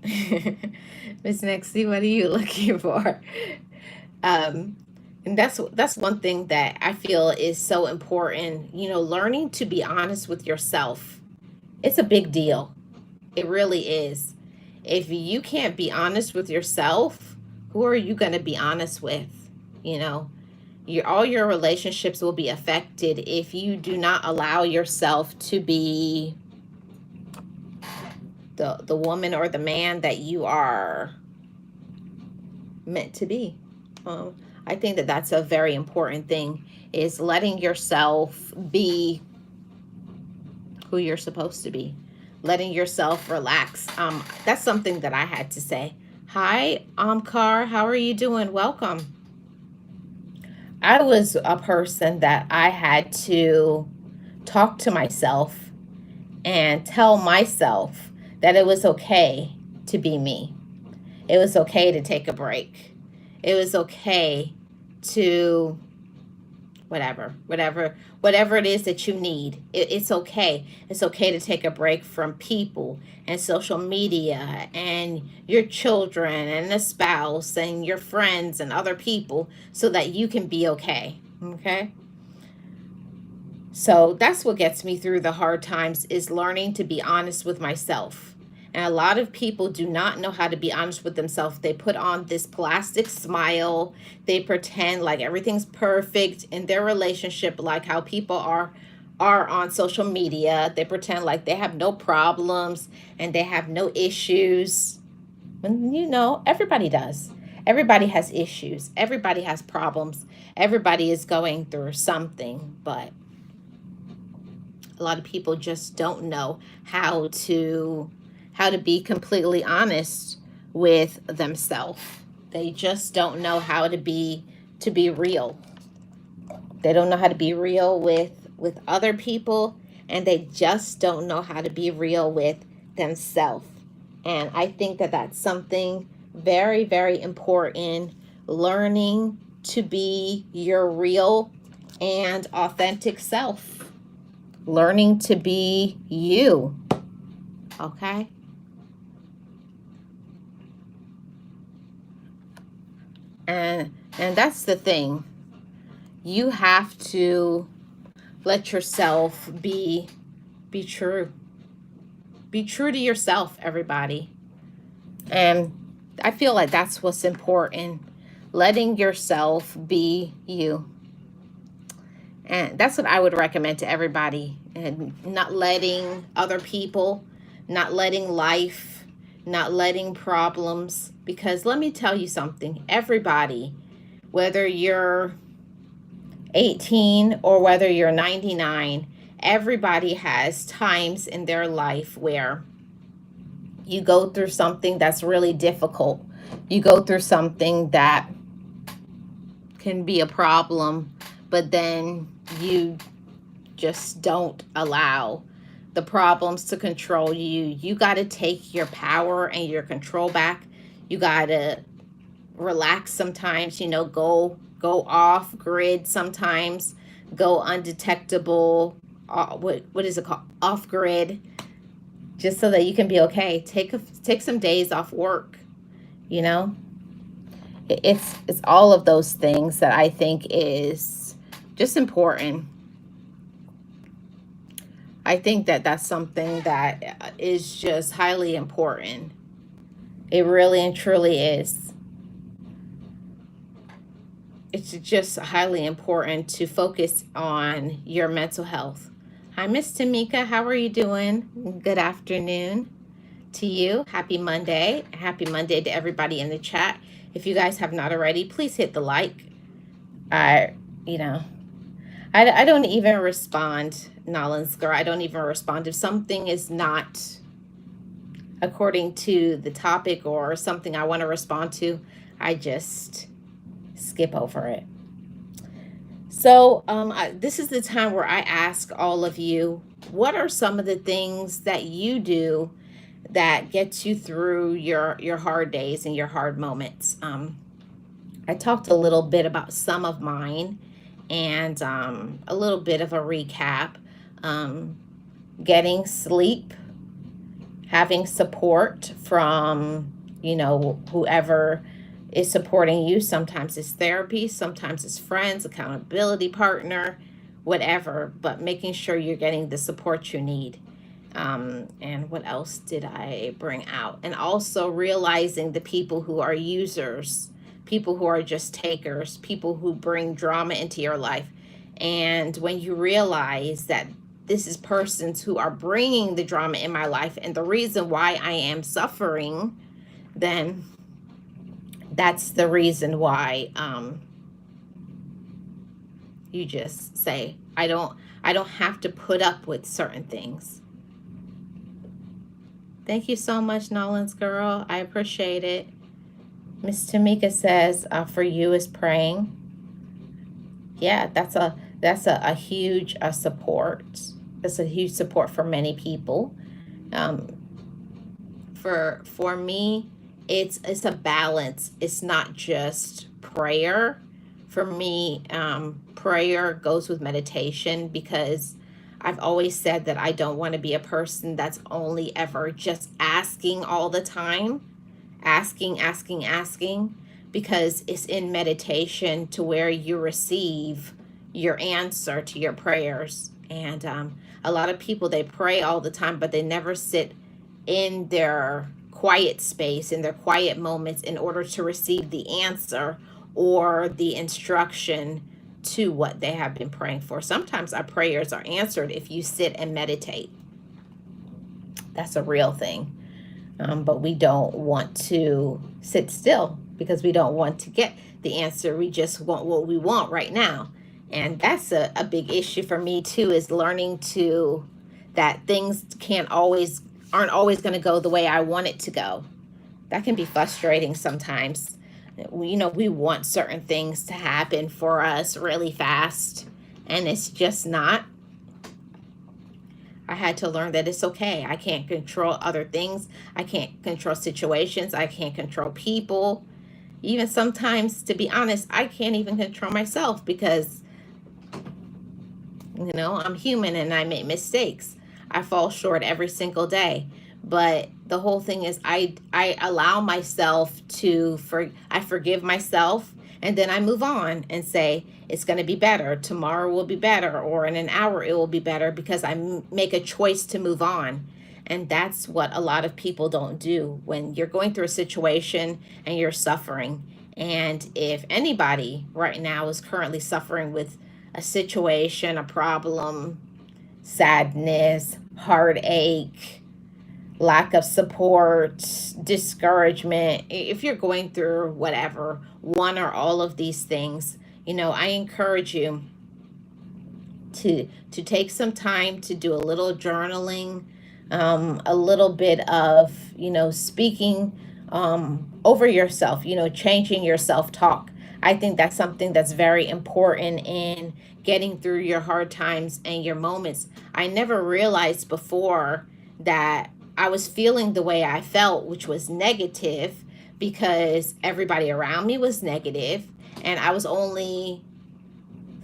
Miss Nexie, what are you looking for? And that's one thing that I feel is so important. Learning to be honest with yourself. It's a big deal. It really is. If you can't be honest with yourself, who are you going to be honest with? All your relationships will be affected if you do not allow yourself to be the woman or the man that you are meant to be. I think that that's a very important thing, is letting yourself be who you're supposed to be, letting yourself relax. That's something that I had to say. Hi, Amkar, how are you doing? Welcome. I was a person that I had to talk to myself and tell myself that it was okay to be me. It was okay to take a break. It was okay to whatever it is that you need. It's okay. It's okay to take a break from people and social media and your children and a spouse and your friends and other people so that you can be okay. Okay. So that's what gets me through the hard times, is learning to be honest with myself. And a lot of people do not know how to be honest with themselves. They put on this plastic smile. They pretend like everything's perfect in their relationship, like how people are on social media. They pretend like they have no problems and they have no issues. And everybody does. Everybody has issues. Everybody has problems. Everybody is going through something, but a lot of people just don't know how to be completely honest with themselves. They just don't know how to be real. They don't know how to be real with other people, and they just don't know how to be real with themselves. And I think that that's something very, very important, learning to be your real and authentic self. Learning to be you. Okay? And that's the thing. You have to let yourself be true. Be true to yourself, everybody. And I feel like that's what's important. Letting yourself be you. And that's what I would recommend to everybody. And not letting other people, not letting life, not letting problems. Because let me tell you something. Everybody, whether you're 18 or whether you're 99, everybody has times in their life where you go through something that's really difficult. You go through something that can be a problem, but then you just don't allow the problems to control you. You got to take your power and your control back. You got to relax sometimes, go off grid sometimes, go undetectable, what is it called? Off grid, just so that you can be okay. Take some days off work, It's all of those things that I think is just important. I think that that's something that is just highly important. It really and truly is. It's just highly important to focus on your mental health. Hi, Miss Tamika. How are you doing? Good afternoon to you. Happy Monday. Happy Monday to everybody in the chat. If you guys have not already, please hit the like. I don't even respond, Nolan's girl. I don't even respond. If something is not according to the topic or something I want to respond to, I just skip over it. So this is the time where I ask all of you, what are some of the things that you do that gets you through your hard days and your hard moments? I talked a little bit about some of mine and a little bit of a recap. Getting sleep, having support from, whoever is supporting you. Sometimes it's therapy, sometimes it's friends, accountability partner, whatever, but making sure you're getting the support you need. And what else did I bring out? And also realizing the people who are users, people who are just takers, people who bring drama into your life. And when you realize that this is persons who are bringing the drama in my life and the reason why I am suffering, then that's the reason why you just say, I don't have to put up with certain things. Thank you so much, Nolan's girl. I appreciate it. Miss Tamika says, for you is praying. Yeah, that's a huge support. That's a huge support for many people. For me, it's a balance. It's not just prayer For me, prayer goes with meditation because I've always said that I don't want to be a person that's only ever just asking all the time, asking, because it's in meditation to where you receive your answer to your prayers. And a lot of people, they pray all the time, but they never sit in their quiet space, in their quiet moments, in order to receive the answer or the instruction to what they have been praying for. Sometimes our prayers are answered if you sit and meditate. That's a real thing. But we don't want to sit still because we don't want to get the answer. We just want what we want right now. And that's a big issue for me too, is learning to that things aren't always going to go the way I want it to go. That can be frustrating sometimes. We want certain things to happen for us really fast, and it's just not. I had to learn that it's okay. I can't control other things. I can't control situations. I can't control people. Even sometimes, to be honest, I can't even control myself because, I'm human and I make mistakes. I fall short every single day. But the whole thing is I allow myself I forgive myself, and then I move on and say it's going to be better. Tomorrow will be better, or in an hour it will be better, because I make a choice to move on. And that's what a lot of people don't do when you're going through a situation and you're suffering. And if anybody right now is currently suffering with a situation, a problem, sadness, heartache, lack of support, discouragement, if you're going through whatever, one or all of these things, I encourage you to take some time to do a little journaling, a little bit of, speaking over yourself, changing your self-talk. I think that's something that's very important in getting through your hard times and your moments. I never realized before that I was feeling the way I felt, which was negative, because everybody around me was negative, and I was only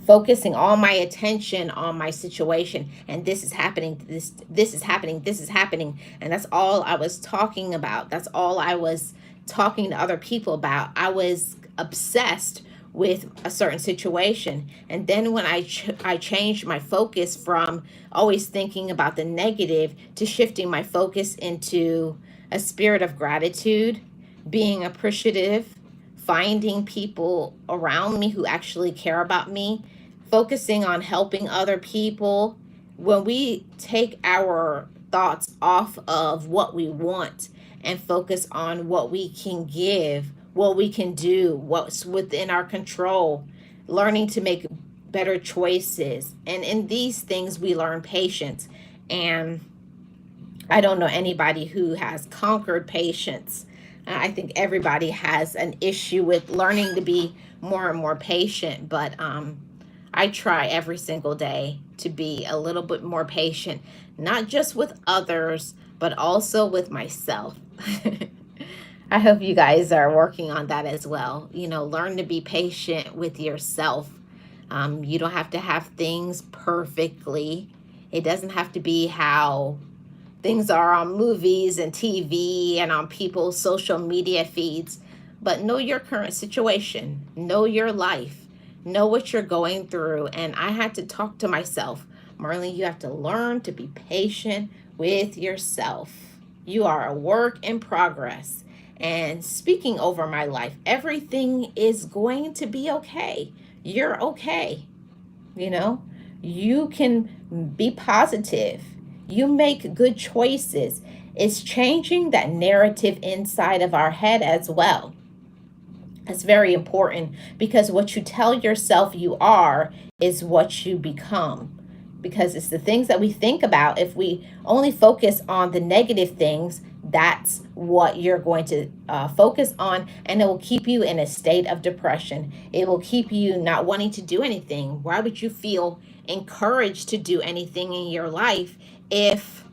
focusing all my attention on my situation, and this is happening, this is happening, this is happening, and that's all I was talking about. That's all I was talking to other people about. I was obsessed with a certain situation. And then when I changed my focus from always thinking about the negative to shifting my focus into a spirit of gratitude, being appreciative, finding people around me who actually care about me, focusing on helping other people. When we take our thoughts off of what we want and focus on what we can give, what we can do, what's within our control, learning to make better choices. And in these things, we learn patience. And I don't know anybody who has conquered patience. I think everybody has an issue with learning to be more and more patient. But I try every single day to be a little bit more patient, not just with others, but also with myself. I hope you guys are working on that as well. Learn to be patient with yourself. You don't have to have things perfectly. It doesn't have to be how things are on movies and TV and on people's social media feeds. But know your current situation. Know your life. Know what you're going through. And I had to talk to myself. Marlene, you have to learn to be patient with yourself. You are a work in progress. And speaking over my life, everything is going to be okay. You're okay. You can be positive. You make good choices. It's changing that narrative inside of our head as well. It's very important, because what you tell yourself you are is what you become. Because it's the things that we think about. If we only focus on the negative things, that's what you're going to focus on, and it will keep you in a state of depression. It will keep you not wanting to do anything. Why would you feel encouraged to do anything in your life if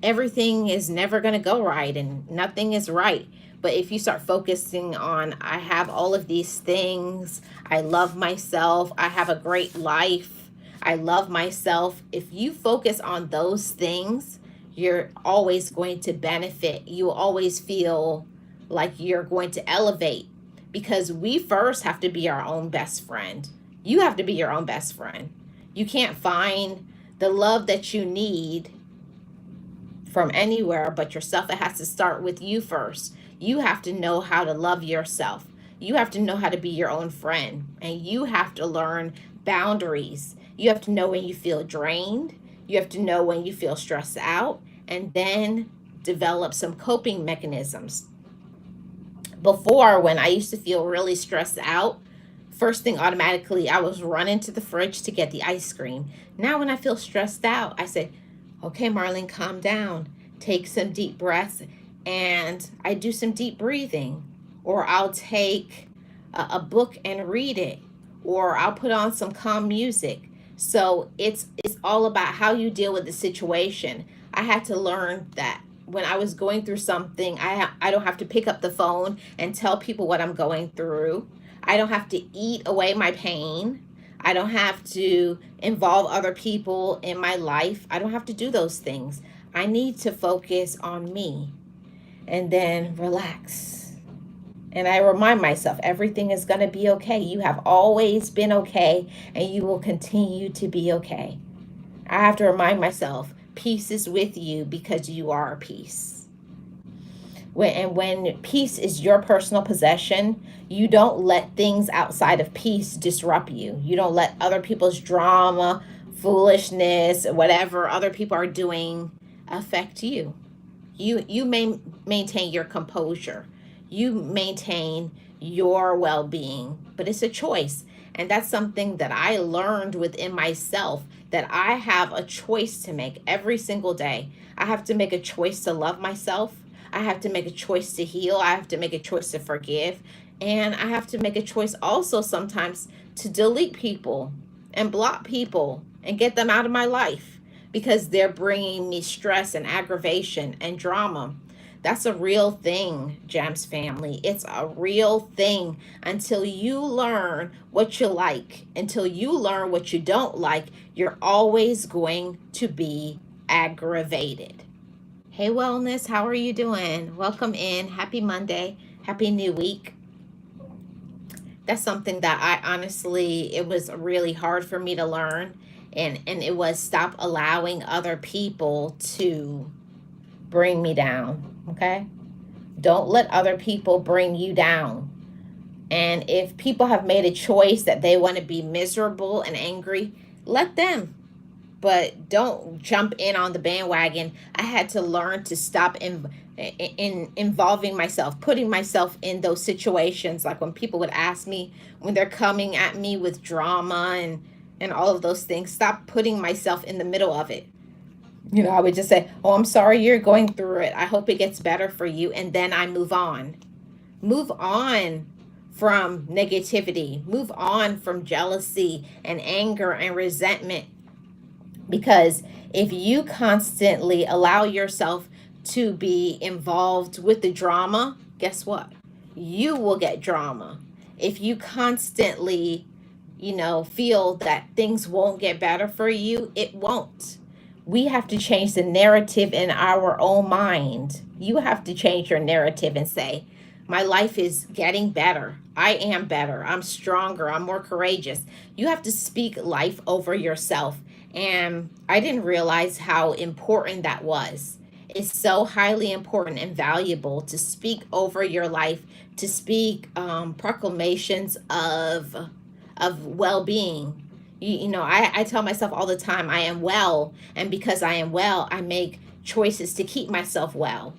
everything is never going to go right and nothing is right? But if you start focusing on, I have all of these things, I love myself, I have a great life, I love myself. If you focus on those things, you're always going to benefit. You always feel like you're going to elevate, because we first have to be our own best friend. You have to be your own best friend. You can't find the love that you need from anywhere but yourself. It has to start with you first. You have to know how to love yourself. You have to know how to be your own friend. And you have to learn boundaries. You have to know when you feel drained. You have to know when you feel stressed out. And then develop some coping mechanisms. Before, when I used to feel really stressed out, first thing automatically, I was running to the fridge to get the ice cream. Now, when I feel stressed out, I say, okay, Marlene, calm down. Take some deep breaths. And I do some deep breathing. Or I'll take a book and read it. Or I'll put on some calm music. So it's all about how you deal with the situation. I had to learn that when I was going through something, I don't have to pick up the phone and tell people what I'm going through. I don't have to eat away my pain. I don't have to involve other people in my life. I don't have to do those things. I need to focus on me and then relax. And I remind myself, everything is going to be okay. You have always been okay, and you will continue to be okay. I have to remind myself, peace is with you because you are peace. When peace is your personal possession, you don't let things outside of peace disrupt you. You don't let other people's drama, foolishness, whatever other people are doing affect you. You maintain your composure. You maintain your well-being, but it's a choice. And that's something that I learned within myself, that I have a choice to make every single day. I have to make a choice to love myself. I have to make a choice to heal. I have to make a choice to forgive. And I have to make a choice also sometimes to delete people and block people and get them out of my life because they're bringing me stress and aggravation and drama. That's a real thing, Gems family. It's a real thing. Until you learn what you like, until you learn what you don't like, you're always going to be aggravated. Hey, Wellness, how are you doing? Welcome in. Happy Monday. Happy new week. That's something that I honestly, it was really hard for me to learn. And it was stop allowing other people to bring me down. Okay? Don't let other people bring you down. And if people have made a choice that they want to be miserable and angry, let them. But don't jump in on the bandwagon. I had to learn to stop in involving myself, putting myself in those situations. Like when people would ask me, when they're coming at me with drama and all of those things, stop putting myself in the middle of it. I would just say, oh, I'm sorry you're going through it. I hope it gets better for you. And then I move on. Move on from negativity. Move on from jealousy and anger and resentment. Because if you constantly allow yourself to be involved with the drama, guess what? You will get drama. If you constantly, feel that things won't get better for you, it won't. We have to change the narrative in our own mind. You have to change your narrative and say, my life is getting better. I am better. I'm stronger. I'm more courageous. You have to speak life over yourself. And I didn't realize how important that was. It's so highly important and valuable to speak over your life, to speak proclamations of well-being. I tell myself all the time, I am well. And because I am well, I make choices to keep myself well.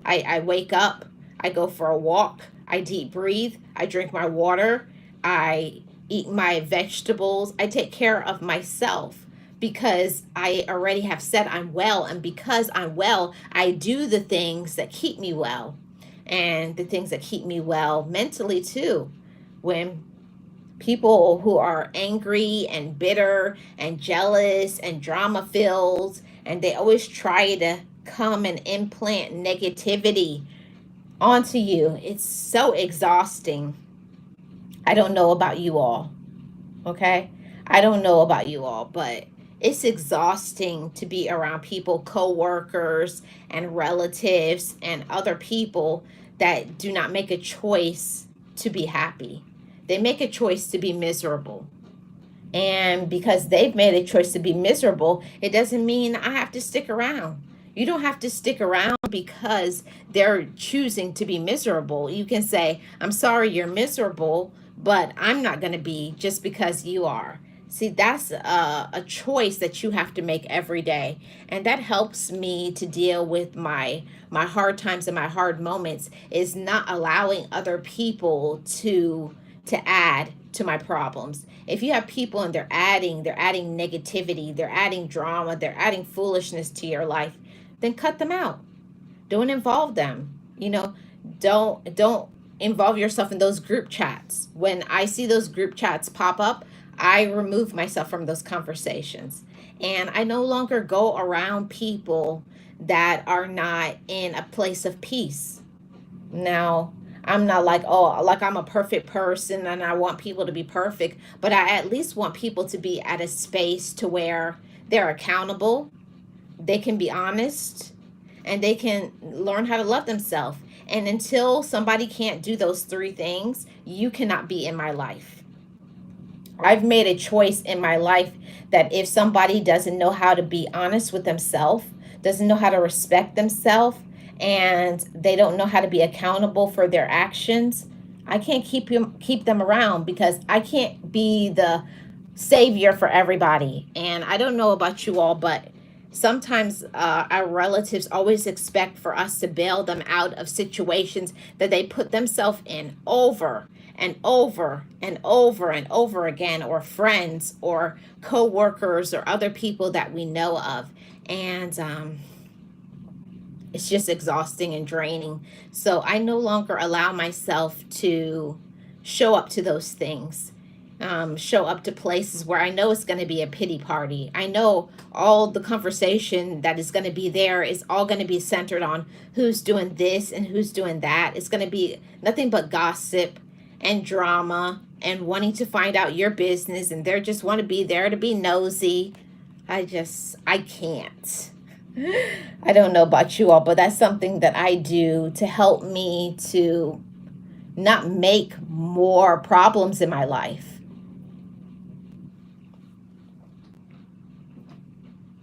I wake up, I go for a walk, I deep breathe, I drink my water, I eat my vegetables, I take care of myself because I already have said I'm well. And because I'm well, I do the things that keep me well, and the things that keep me well mentally too. When people who are angry and bitter and jealous and drama filled, and they always try to come and implant negativity On to you. It's so exhausting. I don't know about you all, okay? I don't know about you all, but it's exhausting to be around people, coworkers and relatives and other people that do not make a choice to be happy. They make a choice to be miserable. And because they've made a choice to be miserable, it doesn't mean I have to stick around. You don't have to stick around because they're choosing to be miserable. You can say, I'm sorry you're miserable, but I'm not going to be just because you are. See, that's a choice that you have to make every day. And that helps me to deal with my hard times and my hard moments, is not allowing other people to add to my problems. If you have people and they're adding negativity, they're adding drama, they're adding foolishness to your life, then cut them out. Don't involve them. Don't involve yourself in those group chats. When I see those group chats pop up, I remove myself from those conversations. And I no longer go around people that are not in a place of peace. Now, I'm not like, oh, like I'm a perfect person and I want people to be perfect, but I at least want people to be at a space to where they're accountable, they can be honest, and they can learn how to love themselves. And until somebody can't do those three things, you cannot be in my life. I've made a choice in my life that if somebody doesn't know how to be honest with themselves, doesn't know how to respect themselves, and they don't know how to be accountable for their actions, I can't keep them around, because I can't be the savior for everybody. And I don't know about you all, but sometimes our relatives always expect for us to bail them out of situations that they put themselves in over and over and over and over again, or friends or co-workers or other people that we know of. And it's just exhausting and draining. So I no longer allow myself to show up to those things, show up to places where I know it's going to be a pity party. I know all the conversation that is going to be there is all going to be centered on who's doing this and who's doing that. It's going to be nothing but gossip and drama and wanting to find out your business, and they just want to be there to be nosy. I can't. I don't know about you all, but that's something that I do to help me to not make more problems in my life.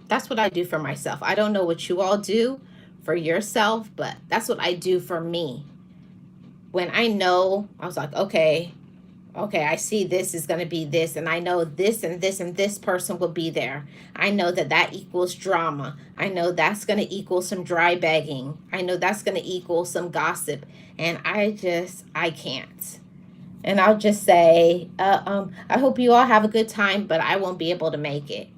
That's what I do for myself. I don't know what you all do for yourself, but that's what I do for me. When I know, I was like, okay, I see this is going to be this, and I know this and this and this person will be there. I know that that equals drama. I know that's going to equal some dry begging. I know that's going to equal some gossip. And I can't. And I'll just say, I hope you all have a good time, but I won't be able to make it.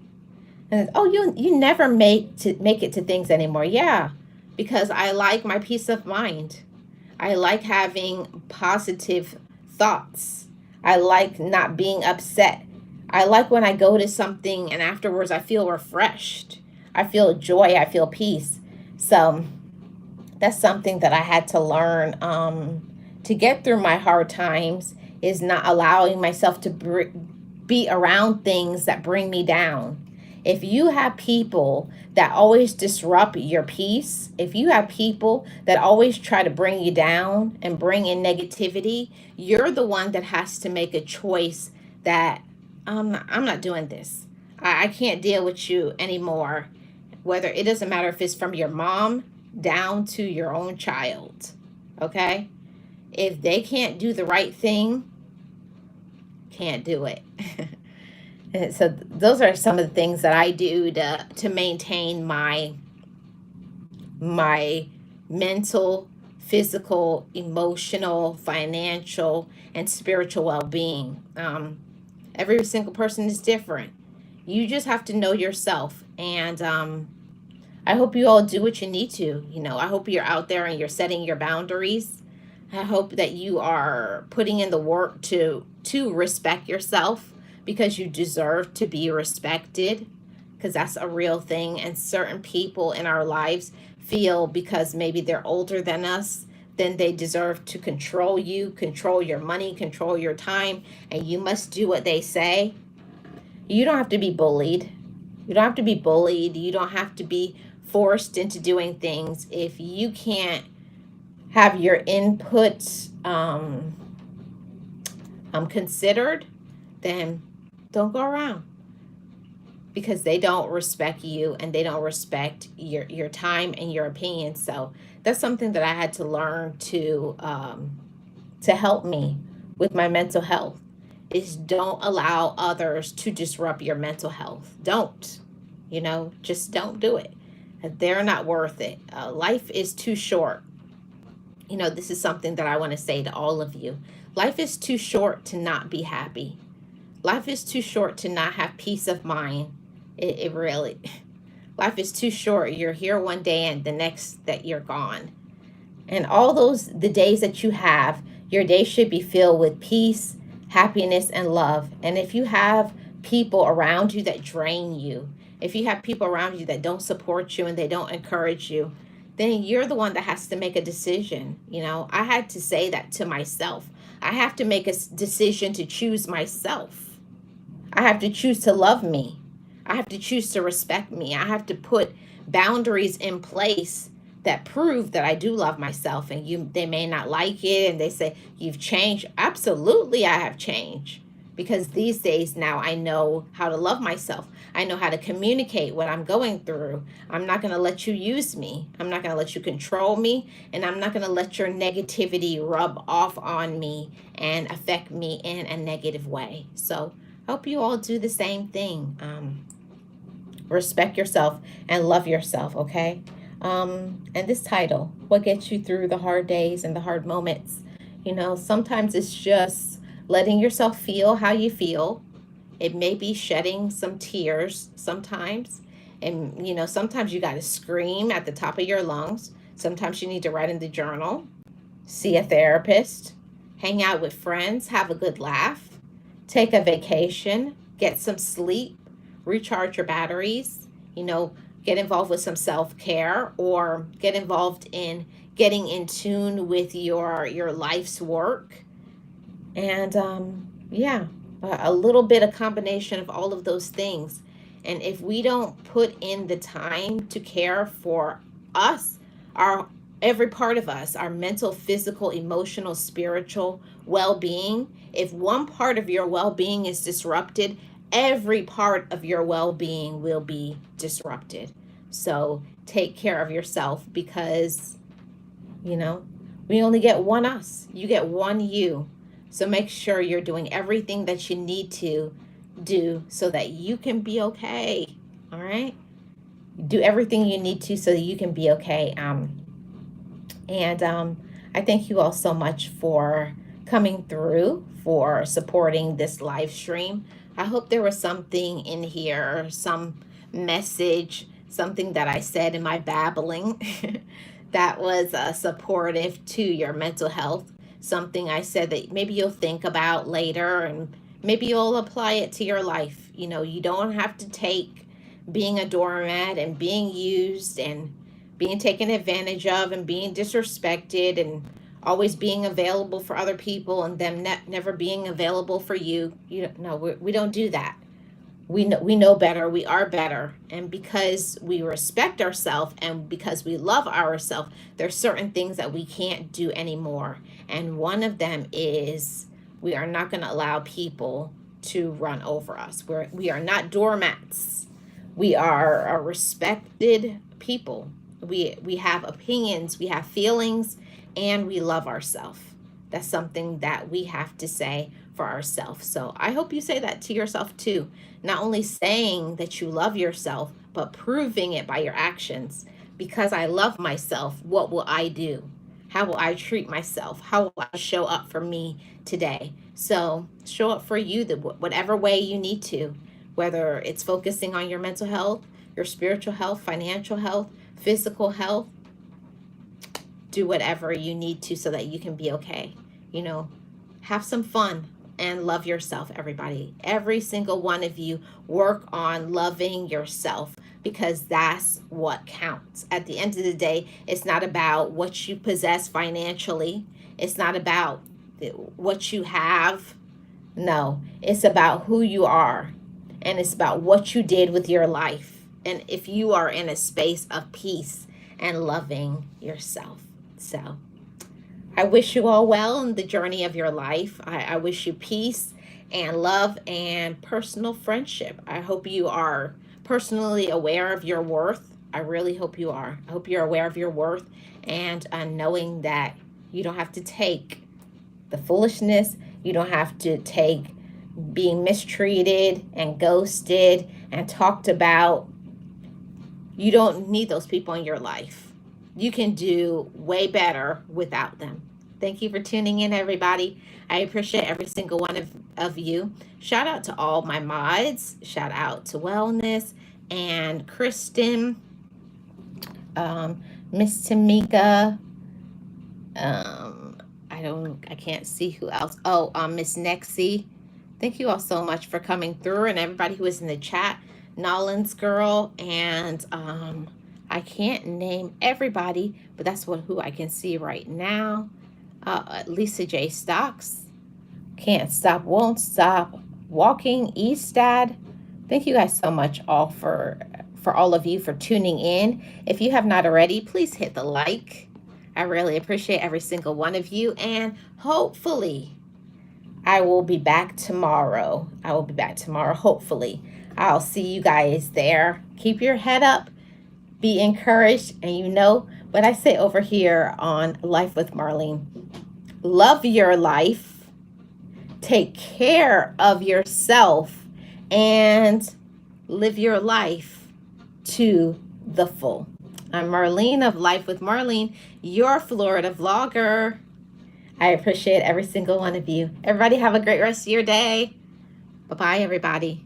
And, oh, you never make it to things anymore. Yeah, because I like my peace of mind. I like having positive thoughts. I like not being upset. I like when I go to something and afterwards I feel refreshed. I feel joy. I feel peace. So that's something that I had to learn, to get through my hard times, is not allowing myself to be around things that bring me down. If you have people that always disrupt your peace, if you have people that always try to bring you down and bring in negativity, you're the one that has to make a choice that I'm not doing this. I can't deal with you anymore. Whether it doesn't matter if it's from your mom down to your own child. Okay? If they can't do the right thing, can't do it. And so those are some of the things that I do to maintain my mental, physical, emotional, financial, and spiritual well-being. Every single person is different. You just have to know yourself. And I hope you all do what you need to. I hope you're out there and you're setting your boundaries. I hope that you are putting in the work to respect yourself, because you deserve to be respected, because that's a real thing. And certain people in our lives feel, because maybe they're older than us, then they deserve to control you, control your money, control your time, and you must do what they say. You don't have to be bullied. You don't have to be bullied. You don't have to be forced into doing things. If you can't have your input considered, then don't go around, because they don't respect you and they don't respect your time and your opinion. So that's something that I had to learn to help me with my mental health, is don't allow others to disrupt your mental health. Don't, just don't do it. They're not worth it. Life is too short. This is something that I want to say to all of you. Life is too short to not be happy. Life is too short to not have peace of mind. It really, life is too short. You're here one day and the next that you're gone. And the days that you have, your day should be filled with peace, happiness, and love. And if you have people around you that drain you, if you have people around you that don't support you and they don't encourage you, then you're the one that has to make a decision. I had to say that to myself. I have to make a decision to choose myself. I have to choose to love me. I have to choose to respect me. I have to put boundaries in place that prove that I do love myself. And they may not like it, and they say, you've changed. Absolutely, I have changed. Because these days now I know how to love myself. I know how to communicate what I'm going through. I'm not going to let you use me. I'm not going to let you control me. And I'm not going to let your negativity rub off on me and affect me in a negative way. So hope you all do the same thing. Respect yourself and love yourself, okay? And this title, what gets you through the hard days and the hard moments? Sometimes it's just letting yourself feel how you feel. It may be shedding some tears sometimes. And, sometimes you got to scream at the top of your lungs. Sometimes you need to write in the journal, see a therapist, hang out with friends, have a good laugh, take a vacation, get some sleep, recharge your batteries, get involved with some self-care, or get involved in getting in tune with your life's work. And a little bit of combination of all of those things. And if we don't put in the time to care for us, every part of us, our mental, physical, emotional, spiritual well-being, if one part of your well-being is disrupted, every part of your well-being will be disrupted. So take care of yourself, because we only get one us. You get one you. So make sure you're doing everything that you need to do so that you can be okay. All right? Do everything you need to so that you can be okay. I thank you all so much for coming through, for supporting this live stream. I hope there was something in here, some message, something that I said in my babbling that was supportive to your mental health. Something I said that maybe you'll think about later, and maybe you'll apply it to your life. You don't have to take being a doormat and being used and being taken advantage of and being disrespected and always being available for other people and them never being available for you. We don't do that. We know better. We are better. And because we respect ourselves and because we love ourselves, there's certain things that we can't do anymore. And one of them is we are not going to allow people to run over us. We are not doormats. We are a respected people. We have opinions, we have feelings, and we love ourselves. That's something that we have to say for ourselves. So I hope you say that to yourself too. Not only saying that you love yourself, but proving it by your actions. Because I love myself, what will I do? How will I treat myself? How will I show up for me today? So show up for you whatever way you need to, whether it's focusing on your mental health, your spiritual health, financial health, physical health. Do whatever you need to so that you can be okay. Have some fun and love yourself, everybody. Every single one of you, work on loving yourself, because that's what counts. At the end of the day, it's not about what you possess financially. It's not about what you have. No, it's about who you are, and it's about what you did with your life. And if you are in a space of peace and loving yourself. So I wish you all well in the journey of your life. I wish you peace and love and personal friendship. I hope you are personally aware of your worth. I really hope you are. I hope you're aware of your worth and knowing that you don't have to take the foolishness, you don't have to take being mistreated and ghosted and talked about. You don't need those people in your life. You can do way better without them. Thank you for tuning in, everybody. I appreciate every single one of you. Shout out to all my mods. Shout out to Wellness and Kristen, Miss Tamika. I can't see who else. Oh, Miss Nexie. Thank you all so much for coming through, and everybody who was in the chat. Nolan's girl, and I can't name everybody, but that's who I can see right now. Lisa J. Stocks, Can't Stop, Won't Stop, Walking Eastad. Thank you guys so much all for all of you for tuning in. If you have not already, please hit the like. I really appreciate every single one of you, and hopefully I will be back tomorrow. Hopefully. I'll see you guys there. Keep your head up. Be encouraged. And you know what I say over here on Life with Marlene. Love your life. Take care of yourself. And live your life to the full. I'm Marlene of Life with Marlene, your Florida vlogger. I appreciate every single one of you. Everybody have a great rest of your day. Bye-bye, everybody.